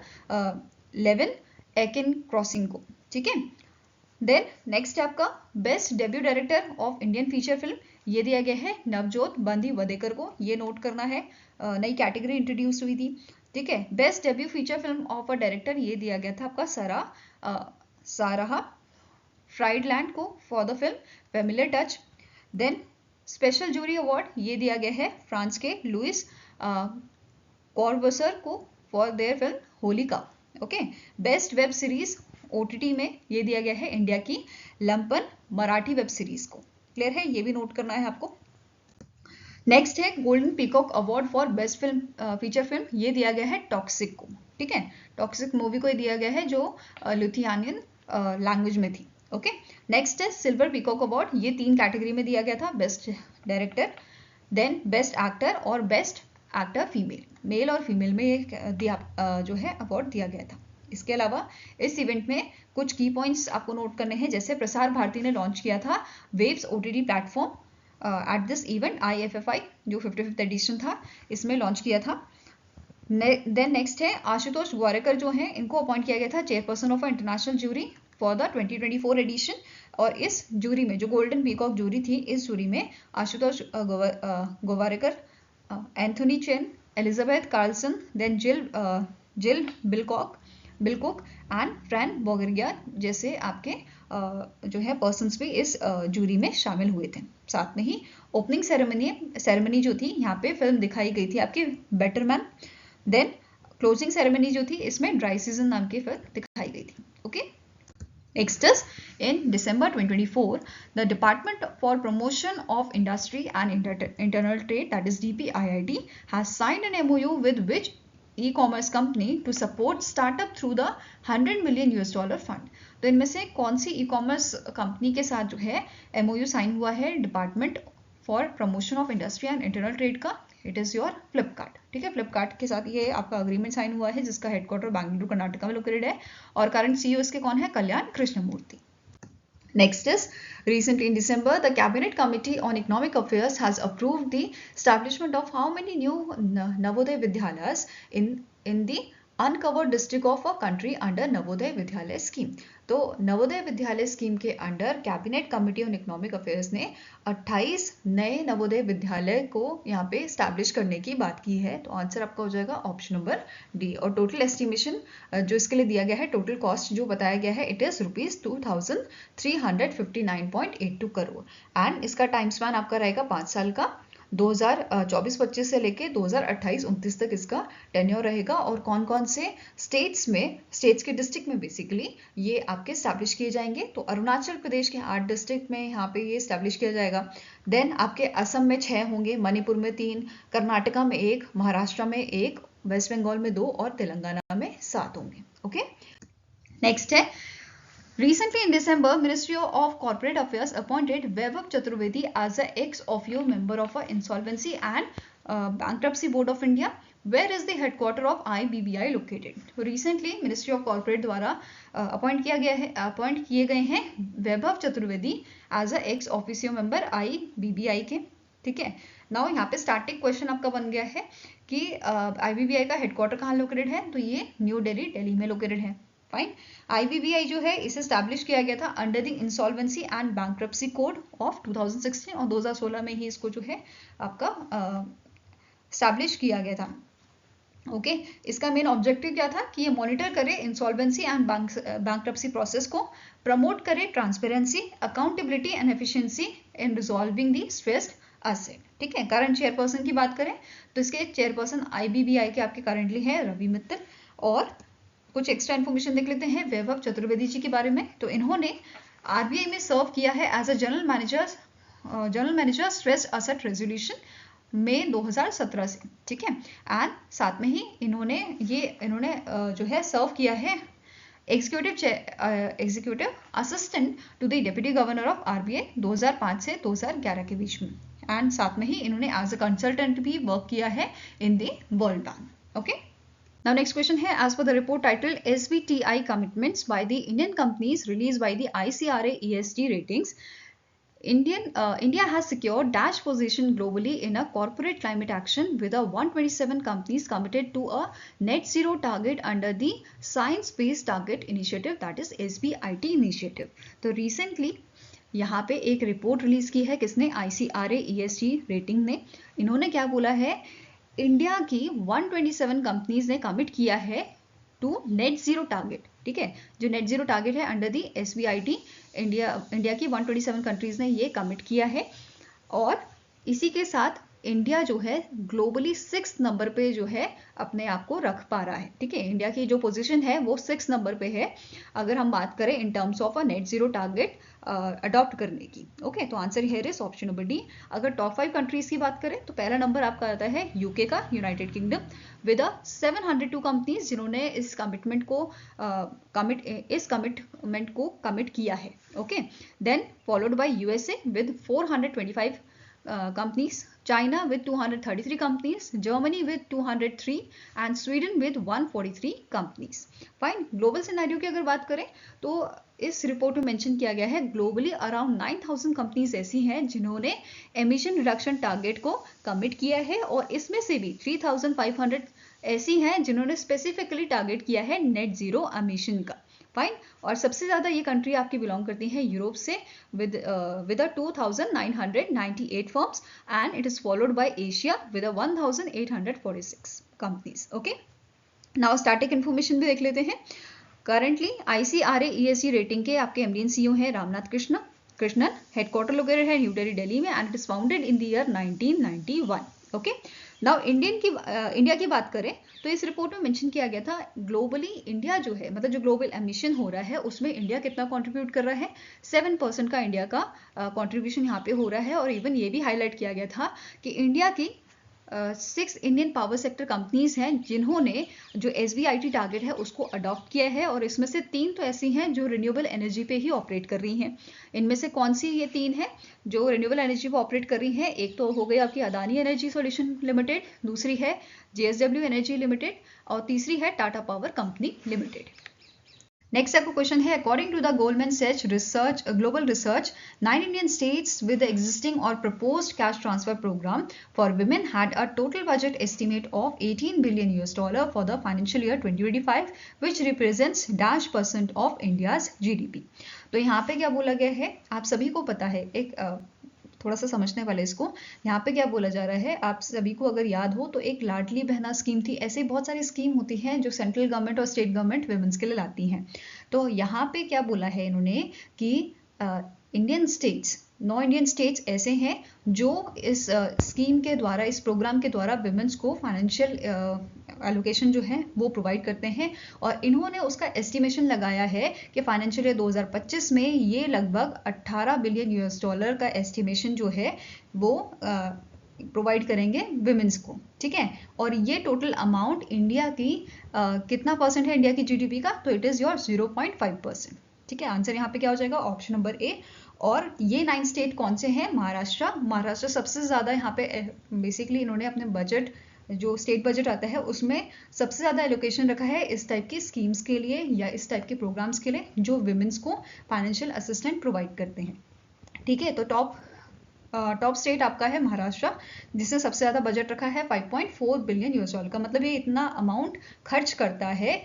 Levan Akin Crossing को, ठीक है। देन नेक्स्ट आपका best debut director of Indian feature film ये दिया गया है नवजोत बंदी वदेकर को, ये नोट करना है, नई कैटेगरी इंट्रोड्यूस हुई थी, ठीक है। Best debut feature film of a director ये दिया गया था आपका साराह फ्राइडलैंड को for the film Familiar Touch. Then special jury award ये दिया गया है फ्रांस के लुइस कॉर्बसर को for their film Holy Cow. Okay, best web series OTT में ये दिया गया है इंडिया की लंपन मराठी वेब सीरीज को। क्लियर है? ये भी नोट करना है आपको। नेक्स्ट है golden peacock award for best film feature film, ये दिया गया है टॉक्सिक को, ठीक है। टॉक्सिक मूवी को ये दिया गया है जो लिथुआनियन लैंग्वेज में थी। ओके, नेक्स्ट है सिल्वर पीकॉक अवार्ड, ये 3 कैटेगरी में दिया गया था, best director, then best actor और बेस्ट एक्टर फीमेल, मेल और फीमेल में जो है अवार्ड दिया गया था। इसके अलावा इस इवेंट में कुछ की पॉइंट्स आपको नोट करने हैं, जैसे प्रसार भारती ने लॉन्च किया था waves OTT platform at this event IFFI जो 55th एडिशन था इसमें लॉन्च किया था। देन नेक्स्ट है आशुतोष गोवारिकर जो हैं इनको अपॉइंट किया गया था chairperson of international jury for the 2024 edition, और इस जूरी में जो गोल्डन पीकॉक जूरी थी इस जूरी में Ashutosh Gowariker, Anthony Chen, Elizabeth Karlsen, then Jill Bilcock and फ्रैन बोगरिया जैसे आपके जो है पर्सन्स भी इस जूरी में शामिल हुए थे। साथ में ही ओपनिंग सेरेमनी जो थी यहाँ पे फिल्म दिखाई गई थी आपकी Better Man. Then closing ceremony जो थी इसमें ड्राई सीजन नाम की फिल्म दिखाई गई थी। Okay, next is in December 2024, the Department for Promotion of Industry and Internal Trade, that is DPIIT, has signed an MOU with which e-commerce company to support startup through the $100 million fund. तो इनमें से कौन सी e-commerce company के साथ जो है MOU sign हुआ है department for promotion of industry and internal trade का? इट इज योर फ्लिपकार्ट, ठीक है। फ्लिपकार्ट के साथ ये आपका अग्रीमेंट साइन हुआ है जिसका हेडक्वार्टर बेंगलुरु कर्नाटका में लोकेटेड है और करंट CEO इसके कौन है? कल्याण Krishnamurthy. Next is, recently in December, the Cabinet Committee on Economic Affairs has approved the establishment of how many new Navodaya Vidyalayas in the uncovered district of a country under Navodaya Vidyalaya scheme. तो Navodaya Vidyalaya scheme के under cabinet committee on economic affairs ने 28 नए नवोदय विद्यालय को यहाँ पे establish करने की बात की है। तो आंसर आपका हो जाएगा ऑप्शन नंबर डी। और टोटल एस्टिमेशन जो इसके लिए दिया गया है, टोटल कॉस्ट जो बताया गया है, इट इज ₹2359.82 करोड़। एंड इसका टाइम स्पैन आपका रहेगा 5 साल का, 2024-25 से लेके 2028-29 तक इसका टेन्योर रहेगा। और कौन कौन से स्टेट्स के डिस्ट्रिक्ट में बेसिकली ये आपके स्टैब्लिश किए जाएंगे, तो अरुणाचल प्रदेश के 8 डिस्ट्रिक्ट में यहाँ पे ये स्टैब्लिश किया जाएगा। देन आपके असम में 6 होंगे, मणिपुर में 3, कर्नाटका में 1, महाराष्ट्र में 1, वेस्ट बंगाल में 2 और तेलंगाना में 7 होंगे। ओके, नेक्स्ट है, recently in December, Ministry of Corporate Affairs appointed Vaibhav Chaturvedi as a ex-officio member of a Insolvency and Bankruptcy Board of India. Where is the headquarter of IBBI located? तो recently Ministry of Corporate द्वारा appoint किए गए हैं Vaibhav Chaturvedi as a ex officio member IBBI के। ठीक है, now यहाँ पे स्टार्टिंग क्वेश्चन आपका बन गया है कि IBBI का हेडक्वार्टर कहाँ लोकेटेड है, तो ये न्यू दिल्ली में लोकेटेड है। फाइन, IBBI जो है इसे स्टैब्लिश किया गया था under the insolvency and bankruptcy code of 2016 और 2016 में ही इसको जो है आपका स्टैब्लिश किया गया था। ओके, इसका मेन ऑब्जेक्टिव क्या था कि ये मॉनिटर करे इंसॉल्वेंसी एंड बैंक्रप्सी प्रोसेस को, प्रमोट करे transparency, accountability and efficiency in resolving the stressed asset. ठीक है, करंट चेयरपर्सन की बात करें तो इसके चेयरपर्सन IBBI के आपके करंटली है रवि मित्तल। और कुछ एक्स्ट्रा इन्फॉर्मेशन देख लेते हैं वैभव चतुर्वेदी जी के बारे में। तो इन्होंने RBI में सर्व किया है as a general manager stressed asset resolution May 2017 से। ठीक है, एंड साथ में ही इन्होंने जो है सर्व किया है executive assistant to the deputy governor of RBI 2005 से 2011 के बीच में। एंड साथ में ही इन्होंने एज अ कंसल्टेंट भी वर्क किया है in the world bank. Okay, now next question है, as per the report titled SBTI commitments by the Indian companies released by the ICRA ESG ratings, India has secured dash position globally in a corporate climate action with a 127 companies committed to a net zero target under the Science Based Target Initiative, that is SBIT initiative. तो recently यहाँ पे एक report release की है, किसने, ICRA ESG rating ने। इन्होंने क्या बोला है, इंडिया की 127 कंपनीज ने कमिट किया है टू नेट जीरो टारगेट। ठीक है, जो नेट जीरो टारगेट है अंडर दी SBIT, इंडिया की 127 कंट्रीज ने ये कमिट किया है। और इसी के साथ इंडिया जो है ग्लोबली 6th नंबर पे जो है अपने आप को रख पा रहा है। ठीक है, इंडिया की जो पोजीशन है वो 6th नंबर पे है अगर हम बात करें in terms of a net zero target adopt करने की। ओके, तो answer here is option number D. अगर टॉप 5 कंट्रीज की बात करें तो पहला नंबर आपका आता है यूके का, यूनाइटेड किंगडम, विद 702 कंपनीज जिन्होंने इस कमिटमेंट को कमिट किया है। Okay, then followed by USA with 425 companies, China with 233 companies, Germany with 203 and Sweden with 143 companies. Fine, global scenario की अगर बात करें तो इस रिपोर्ट में मेंशन किया गया है ग्लोबली अराउंड 9000 कंपनीज ऐसी हैं जिन्होंने एमिशन रिडक्शन टारगेट को कमिट किया है और इसमें से भी 3500 ऐसी हैं जिन्होंने स्पेसिफिकली टारगेट किया है नेट जीरो एमिशन का। फाइन, और सबसे ज्यादा ये कंट्री आपकी बिलोंग करती है यूरोप से with 2998 firms and it is followed by Asia with 1846 companies. Okay, now static information भी देख लेते हैं। करंटली ICRA ESG रेटिंग के आपके MD and CEO हैं रामनाथ कृष्णन, हेडक्वार्टर लोकेटेड है न्यू दिल्ली में and it is founded in the year 1991। Okay, now India की बात करें तो इस रिपोर्ट में मेंशन किया गया था ग्लोबली इंडिया जो है, मतलब जो ग्लोबल एमिशन हो रहा है उसमें इंडिया कितना कंट्रीब्यूट कर रहा है, 7% का इंडिया का कंट्रीब्यूशन यहाँ पे हो रहा है। और इवन ये भी हाईलाइट किया गया था कि इंडिया की 6 इंडियन पावर सेक्टर कंपनीज हैं जिन्होंने जो SBIT टारगेट है उसको अडॉप्ट किया है और इसमें से 3 तो ऐसी हैं जो रिन्यूएबल एनर्जी पे ही ऑपरेट कर रही हैं। इनमें से कौन सी ये 3 है जो रिन्यूएबल एनर्जी पे ऑपरेट कर रही हैं? एक तो हो गई आपकी अदानी एनर्जी सॉल्यूशन लिमिटेड, दूसरी है JSW एनर्जी लिमिटेड और तीसरी है Tata power company limited. Next आपका क्वेश्चन है, according to the Goldman Sachs research global research 9 Indian states with existing और proposed cash transfer programme for women had a total budget estimate of $18 billion for the financial year 2025 which represents -% of India's GDP। तो यहाँ पे क्या बोला गया है, आप सभी को पता है, एक थोड़ा सा समझने वाले इसको। यहाँ पे क्या बोला जा रहा है, आप सभी को अगर याद हो तो एक लाडली बहना स्कीम थी, ऐसे बहुत सारी स्कीम होती हैं जो सेंट्रल गवर्नमेंट और स्टेट गवर्नमेंट वुमेन्स के लिए लाती हैं। तो यहाँ पे क्या बोला है इन्होंने कि इंडियन स्टेट्स 9 इंडियन स्टेट्स ऐसे हैं जो इस स्कीम के द्वारा, इस प्रोग्राम के द्वारा वुमेन्स को फाइनेंशियल एलोकेशन जो है वो प्रोवाइड करते हैं, और इन्होंने उसका एस्टिमेशन लगाया है कि फाइनेंशियल ईयर 2025 में ये लगभग $18 बिलियन का एस्टिमेशन जो है वो प्रोवाइड करेंगे विमेंस को। ठीक है, और ये टोटल अमाउंट इंडिया की कितना परसेंट है इंडिया की GDP का, तो इट इज योर 0.5%। ठीक है, आंसर यहाँ पे क्या हो जाएगा, ऑप्शन नंबर ए। और ये 9 स्टेट कौन से हैं, महाराष्ट्र सबसे ज्यादा यहाँ पे बेसिकली इन्होंने अपने बजट, जो स्टेट बजट आता है उसमें सबसे ज़्यादा एलोकेशन रखा है इस टाइप की स्कीम्स के लिए या इस टाइप के प्रोग्राम्स के लिए जो विमेंस को फाइनेंशियल असिस्टेंट प्रोवाइड करते हैं। ठीक है, तो टॉप स्टेट आपका है महाराष्ट्र, जिसने सबसे ज़्यादा बजट रखा है $5.4 बिलियन का, मतलब ये इतना अमाउंट खर्च करता है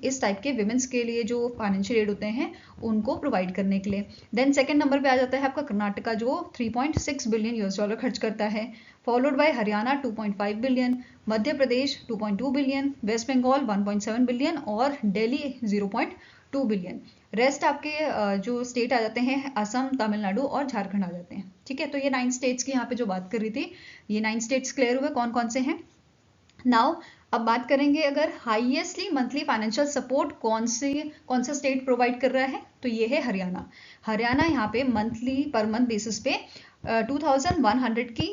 इस टाइप के विमेंस के लिए जो फाइनेंशियल एड होते हैं उनको प्रोवाइड करने के लिए। देन सेकंड नंबर पे आ जाता है आपका कर्नाटका जो $3.6 बिलियन खर्च करता है, followed by Haryana 2.5 billion, Madhya Pradesh 2.2 billion, West Bengal 1.7 billion और दिल्ली 0.2 बिलियन। रेस्ट आपके जो स्टेट आ जाते हैं असम, तमिलनाडु और झारखंड आ जाते हैं। ठीक है, तो ये 9 स्टेट्स की यहाँ पे जो बात कर रही थी, ये 9 स्टेट्स क्लियर हुए कौन कौन से हैं। नाउ अब बात करेंगे अगर हाईएस्टली मंथली फाइनेंशियल सपोर्ट कौन सा स्टेट प्रोवाइड कर रहा है, तो ये है हरियाणा यहाँ पे मंथली पर मंथ बेसिस पे 2100 की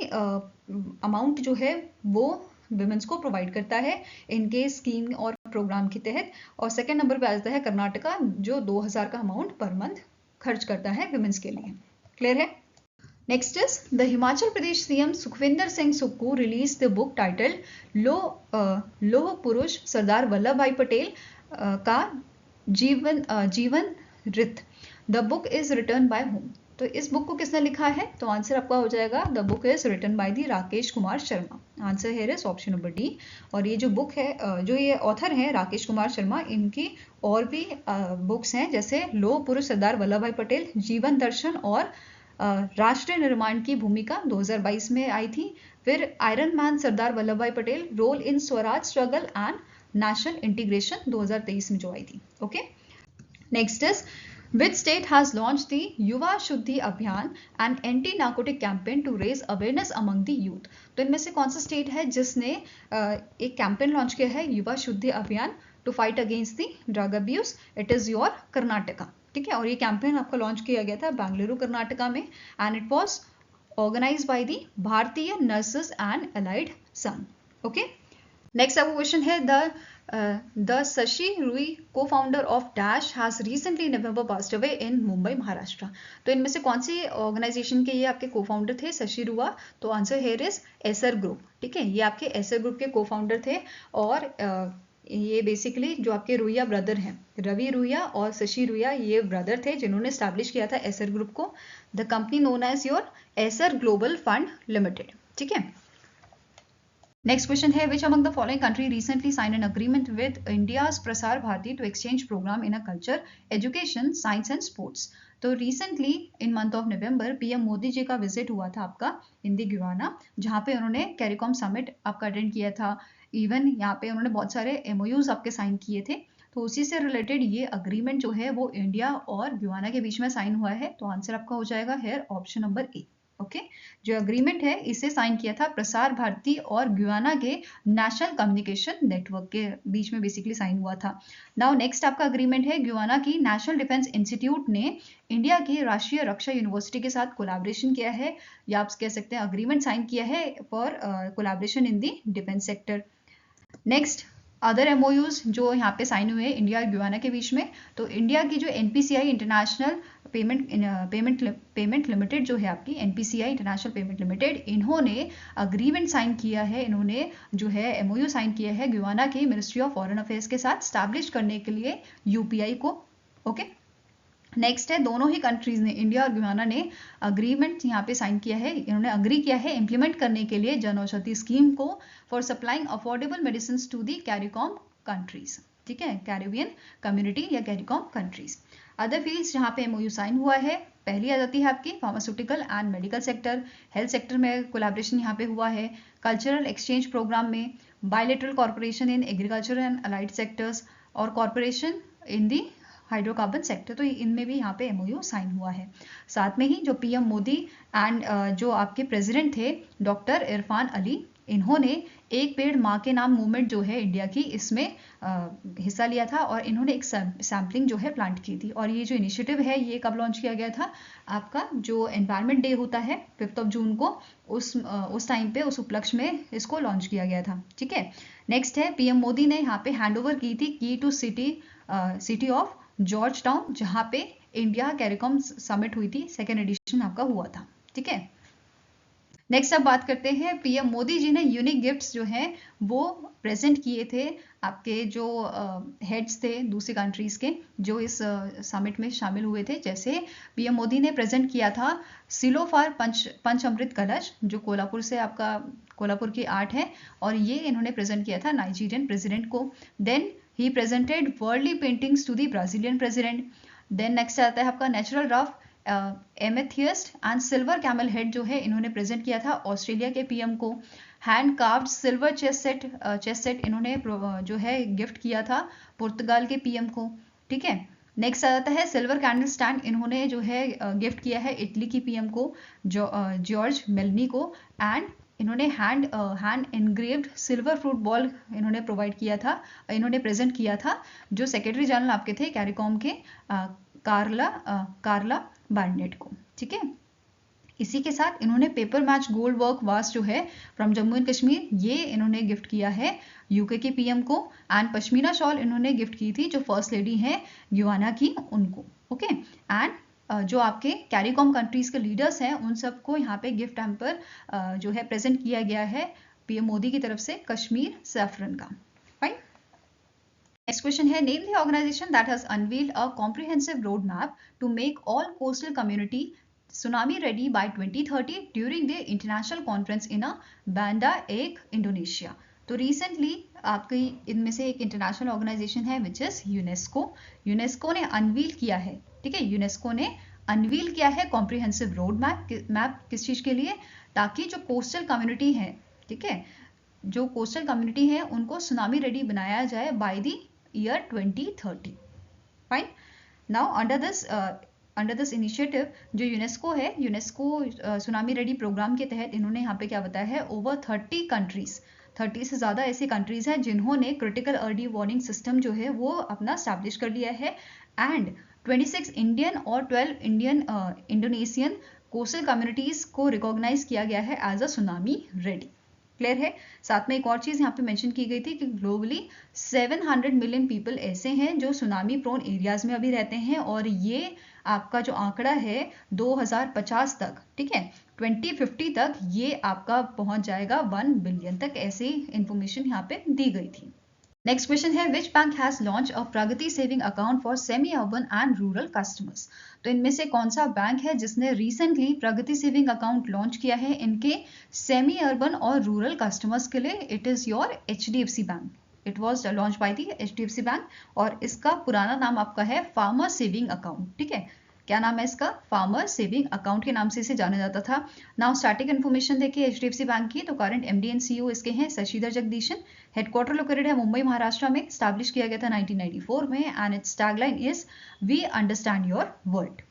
अमाउंट जो है वो विमेंस को प्रोवाइड करता है इनके स्कीम और प्रोग्राम के तहत। और सेकंड नंबर पे आ जाता है कर्नाटका जो 2000 का अमाउंट पर मंथ खर्च करता है विमेंस के लिए। क्लियर है। Next is the Himachal Pradesh CM Sukhvinder Singh Sukhu release the book title Loh Purush Sardar Vallabh Bhai Patel का जीवन रित। The book is written by होम। तो इस बुक को किसने लिखा है, तो आंसर आपका हो जाएगा the book is written by the Rakesh Kumar Sharma. Answer है इज ऑप्शन नंबर डी। और ये जो बुक है, जो ये ऑथर हैं राकेश कुमार शर्मा, इनकी और भी बुक्स हैं जैसे लोह पुरुष सरदार वल्लभ भाई पटेल, जीवन दर्शन और राष्ट्र निर्माण की भूमिका 2022 में आई थी। फिर iron man Sardar Vallabh Bhai Patel, role in Swaraj struggle and national integration 2023 में जो आई थी। Okay, next is Which state has launched the युवा शुद्धि अभियान and anti-narcotic campaign to raise awareness among the youth? तो इनमें से कौन सा स्टेट है जिसने एक कैंपेन लॉन्च किया है Yuva Shuddhi Abhiyan to fight against the drug abuse? It is your Karnataka. ठीक है, और ये कैंपेन आपका लॉन्च किया गया था बेंगलुरु कर्नाटका में and it was organised by the Bharatiya nurses and allied Sangh. Okay, next आपका क्वेश्चन है The Shashi Rui co-founder of Dash has recently November passed away in Mumbai, Maharashtra. तो इनमें से कौन सी ऑर्गेनाइजेशन के ये आपके co-founder थे शशि रुआ? तो answer here is Acer group. ठीक है, ये आपके एसर ग्रुप के co-founder थे और ये बेसिकली जो आपके रुइया ब्रदर हैं, रवि रुइया और शशि रुइया, ये ब्रदर थे जिन्होंने स्टैब्लिश किया था एसर ग्रुप को। The company known as your Acer global fund limited. ठीक है, नेक्स्ट क्वेश्चन है which among the following country recently sign an agreement with India's Prasar Bharati to exchange programme in a culture, education, science and sports. तो recently in month of November PM Modi ji का visit हुआ था आपका इन दी Guyana, जहाँ पे उन्होंने CARICOM summit आपका attend किया था। इवन यहाँ पे उन्होंने बहुत सारे MOUs आपके साइन किए थे। तो उसी से रिलेटेड ये अग्रीमेंट जो है वो इंडिया और गुयाना के बीच में साइन हुआ है। तो आंसर आपका हो जाएगा हेयर ऑप्शन नंबर ए। ओके, जो अग्रीमेंट है इसे साइन किया था प्रसार भारती और गुयाना के नेशनल कम्युनिकेशन नेटवर्क के बीच में बेसिकली साइन हुआ था। नाउ नेक्स्ट आपका अग्रीमेंट है गुयाना की नेशनल डिफेंस इंस्टीट्यूट ने इंडिया की राष्ट्रीय रक्षा यूनिवर्सिटी के साथ कोलैबोरेशन किया है, या आप कह सकते हैं अग्रीमेंट साइन किया है for collaboration in the defence sector. Next other MOUs जो यहाँ पे साइन हुए इंडिया और गुयाना के बीच में, तो इंडिया की जो NPCI इंटरनेशनल पेमेंट लिमिटेड जो है आपकी NPCI इंटरनेशनल पेमेंट लिमिटेड, इन्होंने अग्रीमेंट साइन किया है, इन्होंने जो है MOU साइन किया है गुयाना के मिनिस्ट्री ऑफ फॉरेन अफेयर्स के साथ स्टैब्लिश करने के लिए UPI को। ओके, नेक्स्ट है, दोनों ही कंट्रीज ने, इंडिया और गुयाना ने अग्रीमेंट यहाँ पे साइन किया है, इन्होंने अग्री किया है इम्प्लीमेंट करने के लिए जन औषधि स्कीम को for supplying affordable medicine to the CARICOM countries. ठीक है, कैरिबियन कम्युनिटी या कैरिकॉम कंट्रीज। अदर फील्ड्स जहाँ पे MOU साइन हुआ है, पहली आ जाती है आपकी pharmaceutical and medical sector, health sector में कोलैबोरेशन यहाँ पे हुआ है, कल्चरल एक्सचेंज प्रोग्राम में, bilateral corporation in agriculture and allied sectors, और कॉर्पोरेशन इन दी हाइड्रोकार्बन सेक्टर, तो इनमें भी यहाँ पे MOU साइन हुआ है। साथ में ही जो PM मोदी एंड जो आपके प्रेसिडेंट थे डॉक्टर इरफान अली, इन्होंने एक पेड़ माँ के नाम मूवमेंट जो है इंडिया की, इसमें हिस्सा लिया था और इन्होंने एक सैम्पलिंग जो है प्लांट की थी। और ये जो इनिशिएटिव है ये कब लॉन्च किया गया था, आपका जो एनवायरनमेंट डे होता है 5 जून को, उस टाइम पे, उस उपलक्ष्य में इसको लॉन्च किया गया था। ठीक है, नेक्स्ट है, PM मोदी ने यहाँ पे हैंडओवर की थी की to city of Georgetown, जहाँ पे इंडिया कैरिकॉम समिट हुई थी, सेकेंड एडिशन आपका हुआ था। ठीक है, नेक्स्ट अब बात करते हैं, PM मोदी जी ने यूनिक गिफ्ट्स जो हैं वो प्रेजेंट किए थे आपके जो हेड्स थे दूसरी कंट्रीज के, जो इस समिट में शामिल हुए थे। जैसे PM मोदी ने प्रेजेंट किया था सिलोफार पंच अमृत कलश, जो कोल्हापुर से आपका कोल्हापुर की आर्ट है, और ये इन्होंने प्रेजेंट किया था नाइजीरियन प्रेसिडेंट को। देन ही प्रेजेंटेड वर्ल्डली paintings to the Brazilian president. Then next आता है आपका natural rough amethyst and silver camel head जो है इन्होंने प्रेजेंट किया था ऑस्ट्रेलिया के PM को। Hand carved silver chess set इन्होंने जो है गिफ्ट किया था पुर्तगाल के PM को। ठीक है, नेक्स्ट आता है सिल्वर कैंडल स्टैंड, इन्होंने जो है गिफ्ट किया है इटली की PM को, जॉर्ज मेलनी को। एंड इन्होंने hand engraved silver fruit ball इन्होंने प्रोवाइड किया था, इन्होंने प्रेजेंट किया था जो सेक्रेटरी जनरल आपके थे कैरिकॉम के, कार्ला बार्नेट को। ठीक है, इसी के साथ इन्होंने पेपर मैच गोल्ड वर्क वास जो है फ्रॉम जम्मू एंड कश्मीर, ये इन्होंने गिफ्ट किया है UK के PM को। एंड पश्मीना शॉल इन्होंने गिफ्ट की थी जो फर्स्ट लेडी है गुयाना की, उनको। ओके, एंड जो आपके कैरिकॉम कंट्रीज के लीडर्स हैं उन सबको यहाँ पे गिफ्ट हैम्पर जो है प्रेजेंट किया गया है PM मोदी की तरफ से कश्मीर सैफरन का। फाइन, नेक्स्ट क्वेश्चन है, name the organisation that has unveiled a comprehensive road map to make all coastal community tsunami ready by 2030 during the international conference in Banda Aceh Indonesia. तो recently आपकी इनमें से एक international organisation है which is UNESCO. UNESCO ने unveil किया है, ठीक है, यूनेस्को ने अनवील किया है कॉम्प्रिहेंसिव रोड मैप किस चीज के लिए, ताकि जो कोस्टल कम्युनिटी है, ठीक है, जो कोस्टल कम्युनिटी है उनको सुनामी रेडी बनाया जाए by the year 2030। Fine, now under this initiative जो यूनेस्को है, यूनेस्को सुनामी रेडी प्रोग्राम के तहत इन्होंने यहाँ पे क्या बताया है, ओवर 30 से ज़्यादा ऐसी कंट्रीज हैं जिन्होंने क्रिटिकल अर्ली वार्निंग सिस्टम जो है वो अपना स्टैब्लिश कर लिया है। एंड 26 इंडियन और 12 इंडोनेशियन कोस्टल कम्युनिटीज को रिकॉग्नाइज किया गया है as a tsunami ready. Clear है। साथ में एक और चीज यहाँ पे मेंशन की गई थी कि ग्लोबली 700 मिलियन पीपल ऐसे हैं जो सुनामी प्रोन एरियाज में अभी रहते हैं, और ये आपका जो आंकड़ा है 2050 तक, ठीक है, 2050 तक ये आपका पहुंच जाएगा 1 बिलियन तक, ऐसी इंफॉर्मेशन यहाँ पे दी गई थी। नेक्स्ट क्वेश्चन है, which bank has launch a Pragati saving account for semi urban and rural customers. तो इनमें से कौन सा बैंक है जिसने रिसेंटली प्रगति सेविंग अकाउंट लॉन्च किया है इनके सेमी अर्बन और रूरल कस्टमर्स के लिए? It is your HDFC bank. It was launch by the HDFC bank, और इसका पुराना नाम आपका है फार्मर सेविंग अकाउंट। ठीक है, क्या नाम है इसका? फार्मर सेविंग अकाउंट के नाम से इसे जाना जाता था। नाउ स्टैटिक इन्फॉर्मेशन देखिए HDFC बैंक की, तो करंट MD एंड CEO इसके हैं शशिधर जगदीशन। हेडक्वार्टर लोकेटेड है मुंबई महाराष्ट्र में, स्टैब्लिश किया गया था 1994 में, and its tagline is we understand your world.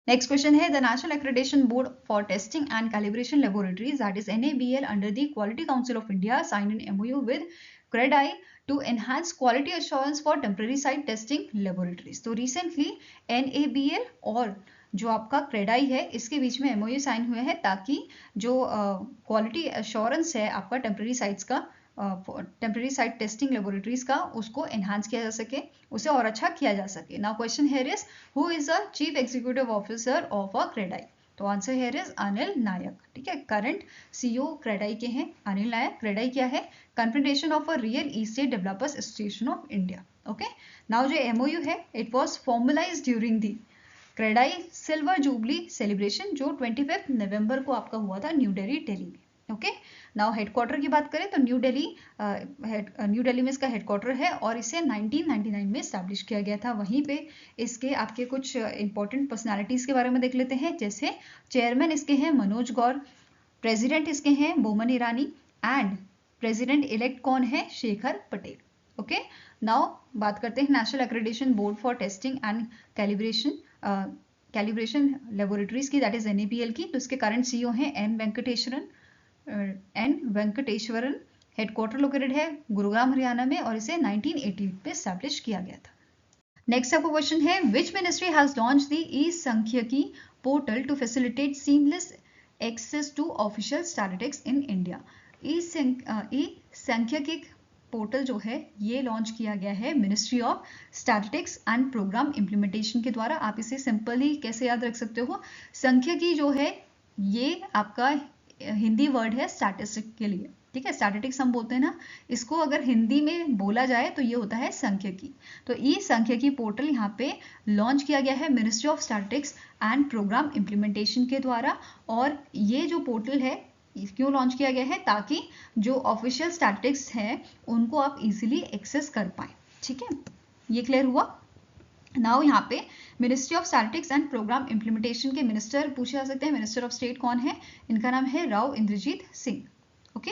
Next question है, the national accreditation board for testing and calibration laboratories that is NABL under the quality council of India sign an MOU with CREDAI to enhance quality assurance for temporary site testing laboratories। तो recently NABL और जो आपका CREDAI है इसके बीच में MOU sign हुए हैं, ताकि जो क्वालिटी एश्योरेंस है आपका टेम्पररी साइट्स का टेम्पररी साइट टेस्टिंग लेबोरेटरीज का उसको एनहांस किया जा सके, उसे और अच्छा किया जा सके। Now question here is who is the chief executive officer of a CREDAI? तो आंसर हियर इज अनिल नायक। ठीक है, करंट सीईओ क्रेडाई के हैं अनिल नायक। क्रेडाई क्या है? Confederation of a real estate developers association of India. Okay, now जो एमओयू है it was formalised during the CREDAI silver jubilee celebration जो 25 नवंबर को आपका हुआ था न्यू दिल्ली में। ओके, नाउ हेडक्वार्टर की बात करें तो न्यू दिल्ली में इसका हेडक्वार्टर है और इसे 1999 में स्टैब्लिश किया गया था। वहीं पे इसके आपके कुछ इंपॉर्टेंट पर्सनालिटीज के बारे में देख लेते हैं, जैसे चेयरमैन इसके हैं मनोज गौर, प्रेसिडेंट इसके हैं Boman Irani and president elect कौन है? शेखर पटेल। ओके, नाउ बात करते हैं national accreditation board for testing and calibration laboratories की, दैट इज NABL की। तो इसके करंट सीईओ हैं एन वेंकटेश्वरन। हेडक्वार्टर लोकेटेड है गुरुग्राम हरियाणा में और इसे 1988 में स्टैब्लिश किया गया था। नेक्स्ट आपका क्वेश्चन है which ministry has launch the e Sankhyiki portal to facilitate seamless access to official statistics in India? E Sankhyiki portal जो है ये लॉन्च किया गया है ministry of statistics and programme implementation के द्वारा। आप इसे सिंपली कैसे याद रख सकते हो? सांख्यिकी जो है ये आपका हिंदी वर्ड है स्टैटिस्टिक्स के लिए। ठीक है, स्टैटिस्टिक्स हम बोलते हैं ना, इसको अगर हिंदी में बोला जाए तो ये होता है सांख्यिकी। तो ई-सांख्यिकी पोर्टल यहाँ पे लॉन्च किया गया है ministry of statistics and programme implementation के द्वारा। और ये जो पोर्टल है क्यों लॉन्च किया गया है? ताकि जो ऑफिशियल स्टैटिस्टिक्स हैं उनको आप इजीली एक्सेस कर पाए। ठीक है, ये क्लियर हुआ? नाउ यहाँ पे ministry of statistics and programme implementation के मिनिस्टर पूछे जा सकते हैं। मिनिस्टर ऑफ स्टेट कौन है? इनका नाम है Rao Inderjit Singh. Okay,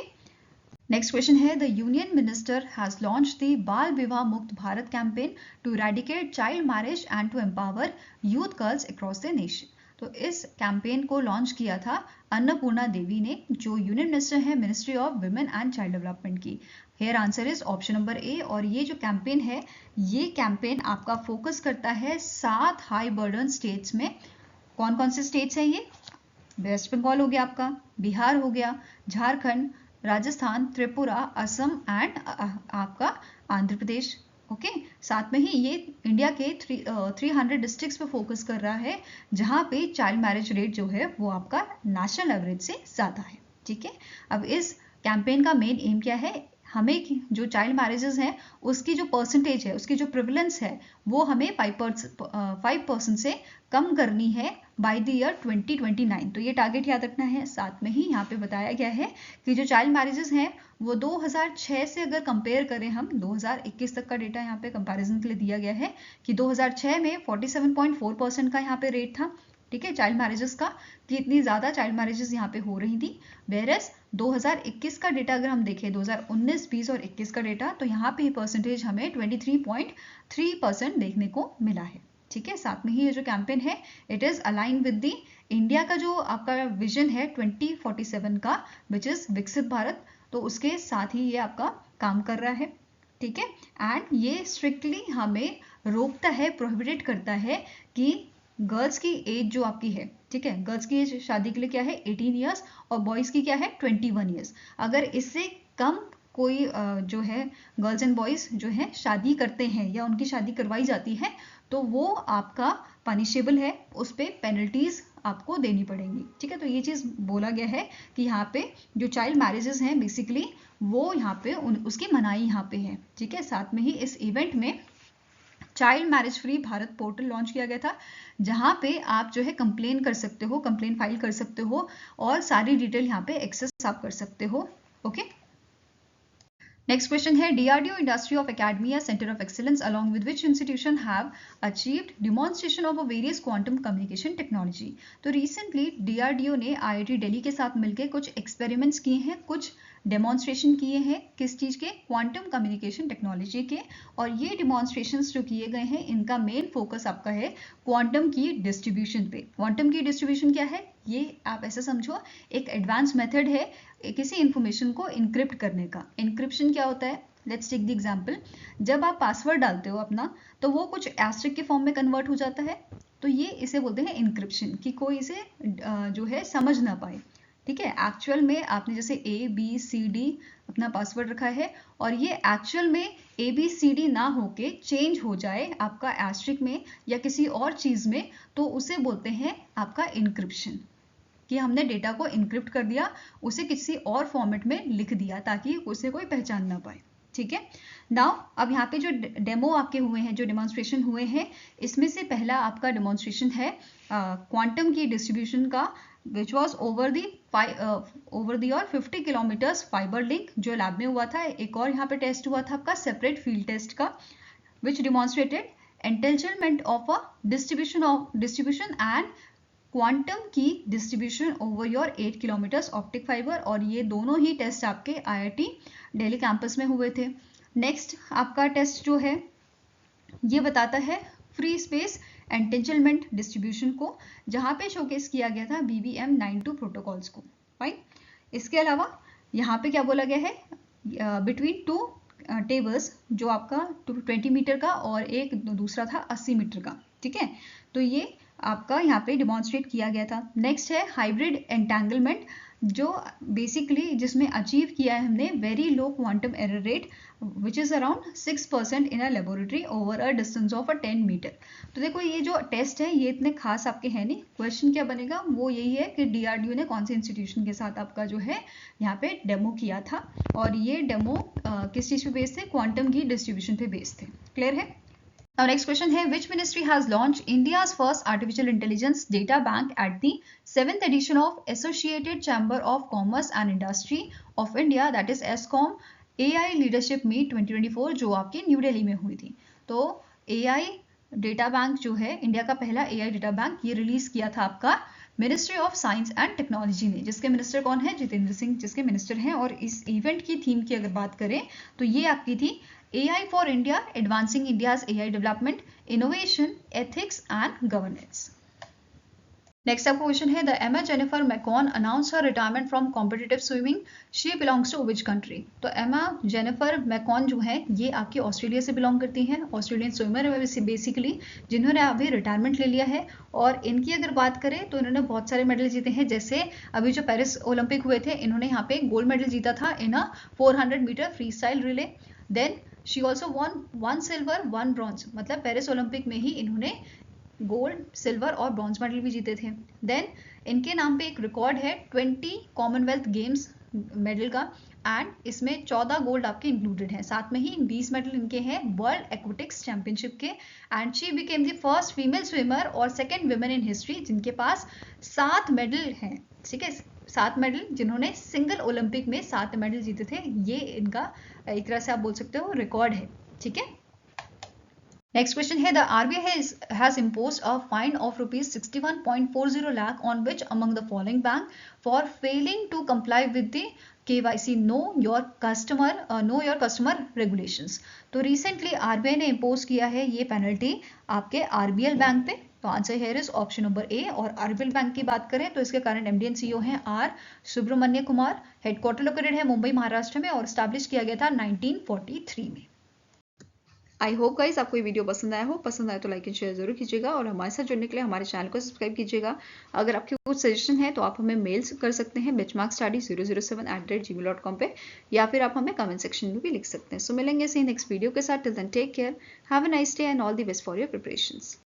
next question है the union minister has launch the Bal Vivah Mukt Bharat campaign to eradicate child marriage and to empower youth girls across the nation. तो इस कैंपेन को लॉन्च किया था अन्नपूर्णा देवी ने, जो यूनियन मिनिस्टर है ministry of women and child development की। Here answer is option number A. और ये जो कैंपेन है ये कैंपेन आपका फोकस करता है 7 हाई बर्डन स्टेट्स में। कौन कौन से स्टेट्स हैं ये? वेस्ट बंगाल हो गया आपका, बिहार हो गया, झारखंड, राजस्थान, त्रिपुरा, असम एंड आपका आंध्र प्रदेश। ओके, साथ में ही ये इंडिया के 300 डिस्ट्रिक्ट्स पे फोकस कर रहा है जहाँ पे चाइल्ड मैरिज रेट जो है वो आपका नेशनल एवरेज से ज़्यादा है। ठीक है, अब इस कैंपेन का मेन एम क्या है? हमें जो चाइल्ड मैरिजेस हैं उसकी जो परसेंटेज है, उसकी जो प्रिवलेंस है वो हमें 5% से कम करनी है बाय द ईयर 2029। तो ये टारगेट याद रखना है। साथ में ही यहाँ पे बताया गया है कि जो चाइल्ड मैरिजेस हैं वो 2006 से अगर कंपेयर करें हम 2021 तक का डेटा यहाँ पे कंपैरिजन के लिए दिया गया है कि 2006 में 47.4% का यहाँ पे रेट था। ठीक है, चाइल्ड मैरिजेस का, कि इतनी ज़्यादा चाइल्ड मैरिजेस यहाँ पे हो रही थी। वेरस 2021 का डेटा अगर हम देखें 2019, 20 और 21 का डेटा, तो यहाँ पे परसेंटेज हमें 23.3% देखने को मिला है। ठीक है, साथ में ही ये जो कैंपेन है it is align with the India का जो आपका विजन है 2047 का, विच इज़ विकसित भारत। तो उसके साथ ही ये आपका काम कर रहा है। ठीक है, एंड ये स्ट्रिक्टली हमें रोकता है, प्रोहिबिटेड करता है कि गर्ल्स की एज जो आपकी है, ठीक है, गर्ल्स की एज शादी के लिए क्या है 18 ईयर्स और बॉयज़ की क्या है 21 ईयर्स। अगर इससे कम कोई जो है गर्ल्स एंड बॉयज़ जो है शादी करते हैं या उनकी शादी करवाई जाती है तो वो आपका पनिशेबल है, उस पर पेनल्टीज आपको देनी पड़ेंगी। ठीक है, तो ये चीज़ बोला गया है कि यहाँ पे जो चाइल्ड मैरिजेस हैं बेसिकली वो यहाँ पे उसकी मनाही यहाँ पे है। ठीक है, साथ में ही इस इवेंट में child marriage free Bharat portal launch किया गया था जहाँ पे आप जो है कंप्लेन कर सकते हो, कंप्लेन फाइल कर सकते हो और सारी डिटेल यहाँ पे एक्सेस आप कर सकते हो। ओके, नेक्स्ट क्वेश्चन है DRDO industry of academia centre of excellence along with which institution have achieved demonstration of a various quantum communication technology. तो रिसेंटली DRDO ने IIT दिल्ली के साथ मिलकर कुछ एक्सपेरिमेंट्स किए हैं, कुछ डेमोन्स्ट्रेशन किए हैं। किस चीज़ के? क्वांटम कम्युनिकेशन टेक्नोलॉजी के। और ये डेमोन्स्ट्रेशंस जो किए गए हैं इनका मेन फोकस आपका है क्वांटम की डिस्ट्रीब्यूशन पे। क्वांटम की डिस्ट्रीब्यूशन क्या है? ये आप ऐसा समझो एक एडवांस मेथड है किसी इंफॉर्मेशन को इनक्रिप्ट करने का। इनक्रिप्शन क्या होता है? लेट्स टेक द एग्जांपल, जब आप पासवर्ड डालते हो अपना तो वो कुछ एस्ट्रिक के फॉर्म में कन्वर्ट हो जाता है, तो ये इसे बोलते हैं इनक्रिप्शन, कि कोई इसे जो है समझ ना पाए। ठीक है, एक्चुअल में आपने जैसे ABCD अपना पासवर्ड रखा है और ये एक्चुअल में ABCD ना होके चेंज हो जाए आपका एस्ट्रिक में या किसी और चीज में, तो उसे बोलते हैं आपका इनक्रिप्शन, कि हमने डेटा को इनक्रिप्ट कर दिया, उसे किसी और फॉर्मेट में लिख दिया ताकि उसे कोई पहचान ना पाए। ठीक है, नाउ अब यहाँ पे जो डेमो आपके हुए हैं, जो डेमोन्स्ट्रेशन हुए हैं, इसमें से पहला आपका डेमोन्स्ट्रेशन है क्वांटम की डिस्ट्रीब्यूशन का, which was over the 50 kilometres fibre link, जो लैब में हुआ था। एक और यहाँ पे टेस्ट हुआ था आपका सेपरेट फील्ड टेस्ट का, which demonstrated entanglement of a distribution and quantum key distribution over your 8 kilometres optic fibre. और ये दोनों ही टेस्ट आपके IIT दिल्ली कैंपस में हुए थे। नेक्स्ट आपका टेस्ट जो है ये बताता है फ्री स्पेस एंटेंजलमेंट डिस्ट्रीब्यूशन को, जहां पे शोकेस किया गया था BBM92 प्रोटोकॉल्स को। फाइन, इसके अलावा यहाँ पे क्या बोला गया है, बिटवीन टू टेबल्स, जो आपका 20 मीटर का और एक दूसरा था 80 मीटर का। ठीक है, तो ये आपका यहाँ पे डिमॉन्स्ट्रेट किया गया था। नेक्स्ट है हाइब्रिड एंटेंगलमेंट, जो बेसिकली जिसमें अचीव किया है हमने very low quantum error rate which is around 6% in a laboratory over a distance of 10 metre. तो देखो ये जो टेस्ट है ये इतने खास आपके है नहीं। क्वेश्चन क्या बनेगा वो यही है कि DRDO ने कौन से इंस्टीट्यूशन के साथ आपका जो है यहाँ पे डेमो किया था, और ये डेमो किस चीज पे बेस्ड थे, क्वांटम की डिस्ट्रीब्यूशन पे बेस्ड थे। क्लियर है। Now next question है, which ministry has launched India's first artificial intelligence data bank at the 7th edition of Associated Chamber of Commerce and Industry of India, that is ASCOM AI Leadership Meet 2024, जो आपकी new Delhi में हुई थी। तो AI data bank जो है, India का पहला AI डेटा बैंक, ये रिलीज किया था आपका ministry of science and technology ने, जिसके मिनिस्टर कौन है, जितेंद्र सिंह जिसके मिनिस्टर हैं। और इस इवेंट की थीम की अगर बात करें तो ये आपकी थी AI for India, advancing India's AI development, innovation, ethics and governance. Next up question है, the Emma Jennifer McCon announced her retirement from competitive swimming. She belongs to which country? तो Emma Jennifer McCon जो है ये आपकी Australia से belong करती हैं, Australian swimmer है बेसिकली, जिन्होंने अभी रिटायरमेंट ले लिया है। और इनकी अगर बात करें तो इन्होंने बहुत सारे मेडल जीते हैं, जैसे अभी जो पेरिस ओलंपिक हुए थे इन्होंने यहाँ पे गोल्ड मेडल जीता था in a 400 metre freestyle relay. Then she also won 1 silver 1 bronze, मतलब पेरिस ओलंपिक में ही इन्होंने गोल्ड, सिल्वर और ब्रॉन्ज मेडल भी जीते थे। देन इनके नाम पे एक रिकॉर्ड है 20 कॉमनवेल्थ गेम्स मेडल का, एंड इसमें 14 गोल्ड आपके इंक्लूडेड हैं, साथ में ही 20 मेडल इनके हैं वर्ल्ड एक्वेटिक्स चैंपियनशिप के। And she became the first female swimmer और सेकेंड वुमेन इन हिस्ट्री जिनके पास 7 मेडल हैं। ठीक है, 7 मेडल, जिन्होंने सिंगल ओलंपिक में 7 मेडल जीते थे, ये इनका एक तरह से आप बोल सकते हो रिकॉर्ड है। ठीक है, नेक्स्ट क्वेश्चन है, the RBI has imposed a fine of rupees 61.40 lakh on which among the following bank for failing to comply with the KYC know your customer regulations। तो रिसेंटली RBI ने impose किया है ये penalty आपके RBL bank पे। तो answer here is option number A। और RBL bank की बात करें तो इसके करंट MD and CEO हैं R Subramanya Kumar, headquarter located है मुंबई महाराष्ट्र में, और स्टैब्लिश किया गया था 1943 में। आई होप गाइस आपको ये वीडियो पसंद आया हो। पसंद आए तो लाइक एंड शेयर जरूर कीजिएगा, और हमारे साथ जुड़ने के लिए हमारे चैनल को सब्सक्राइब कीजिएगा। अगर आपके कुछ सजेशन है तो आप हमें मेल्स कर सकते हैं benchmarkstudy007@gmail.com पे, या फिर आप हमें कमेंट सेक्शन में भी लिख सकते हैं। सो मिलेंगे इसी नेक्स्ट वीडियो के साथ। Till then take care, have a nice day and all the best for your preparations.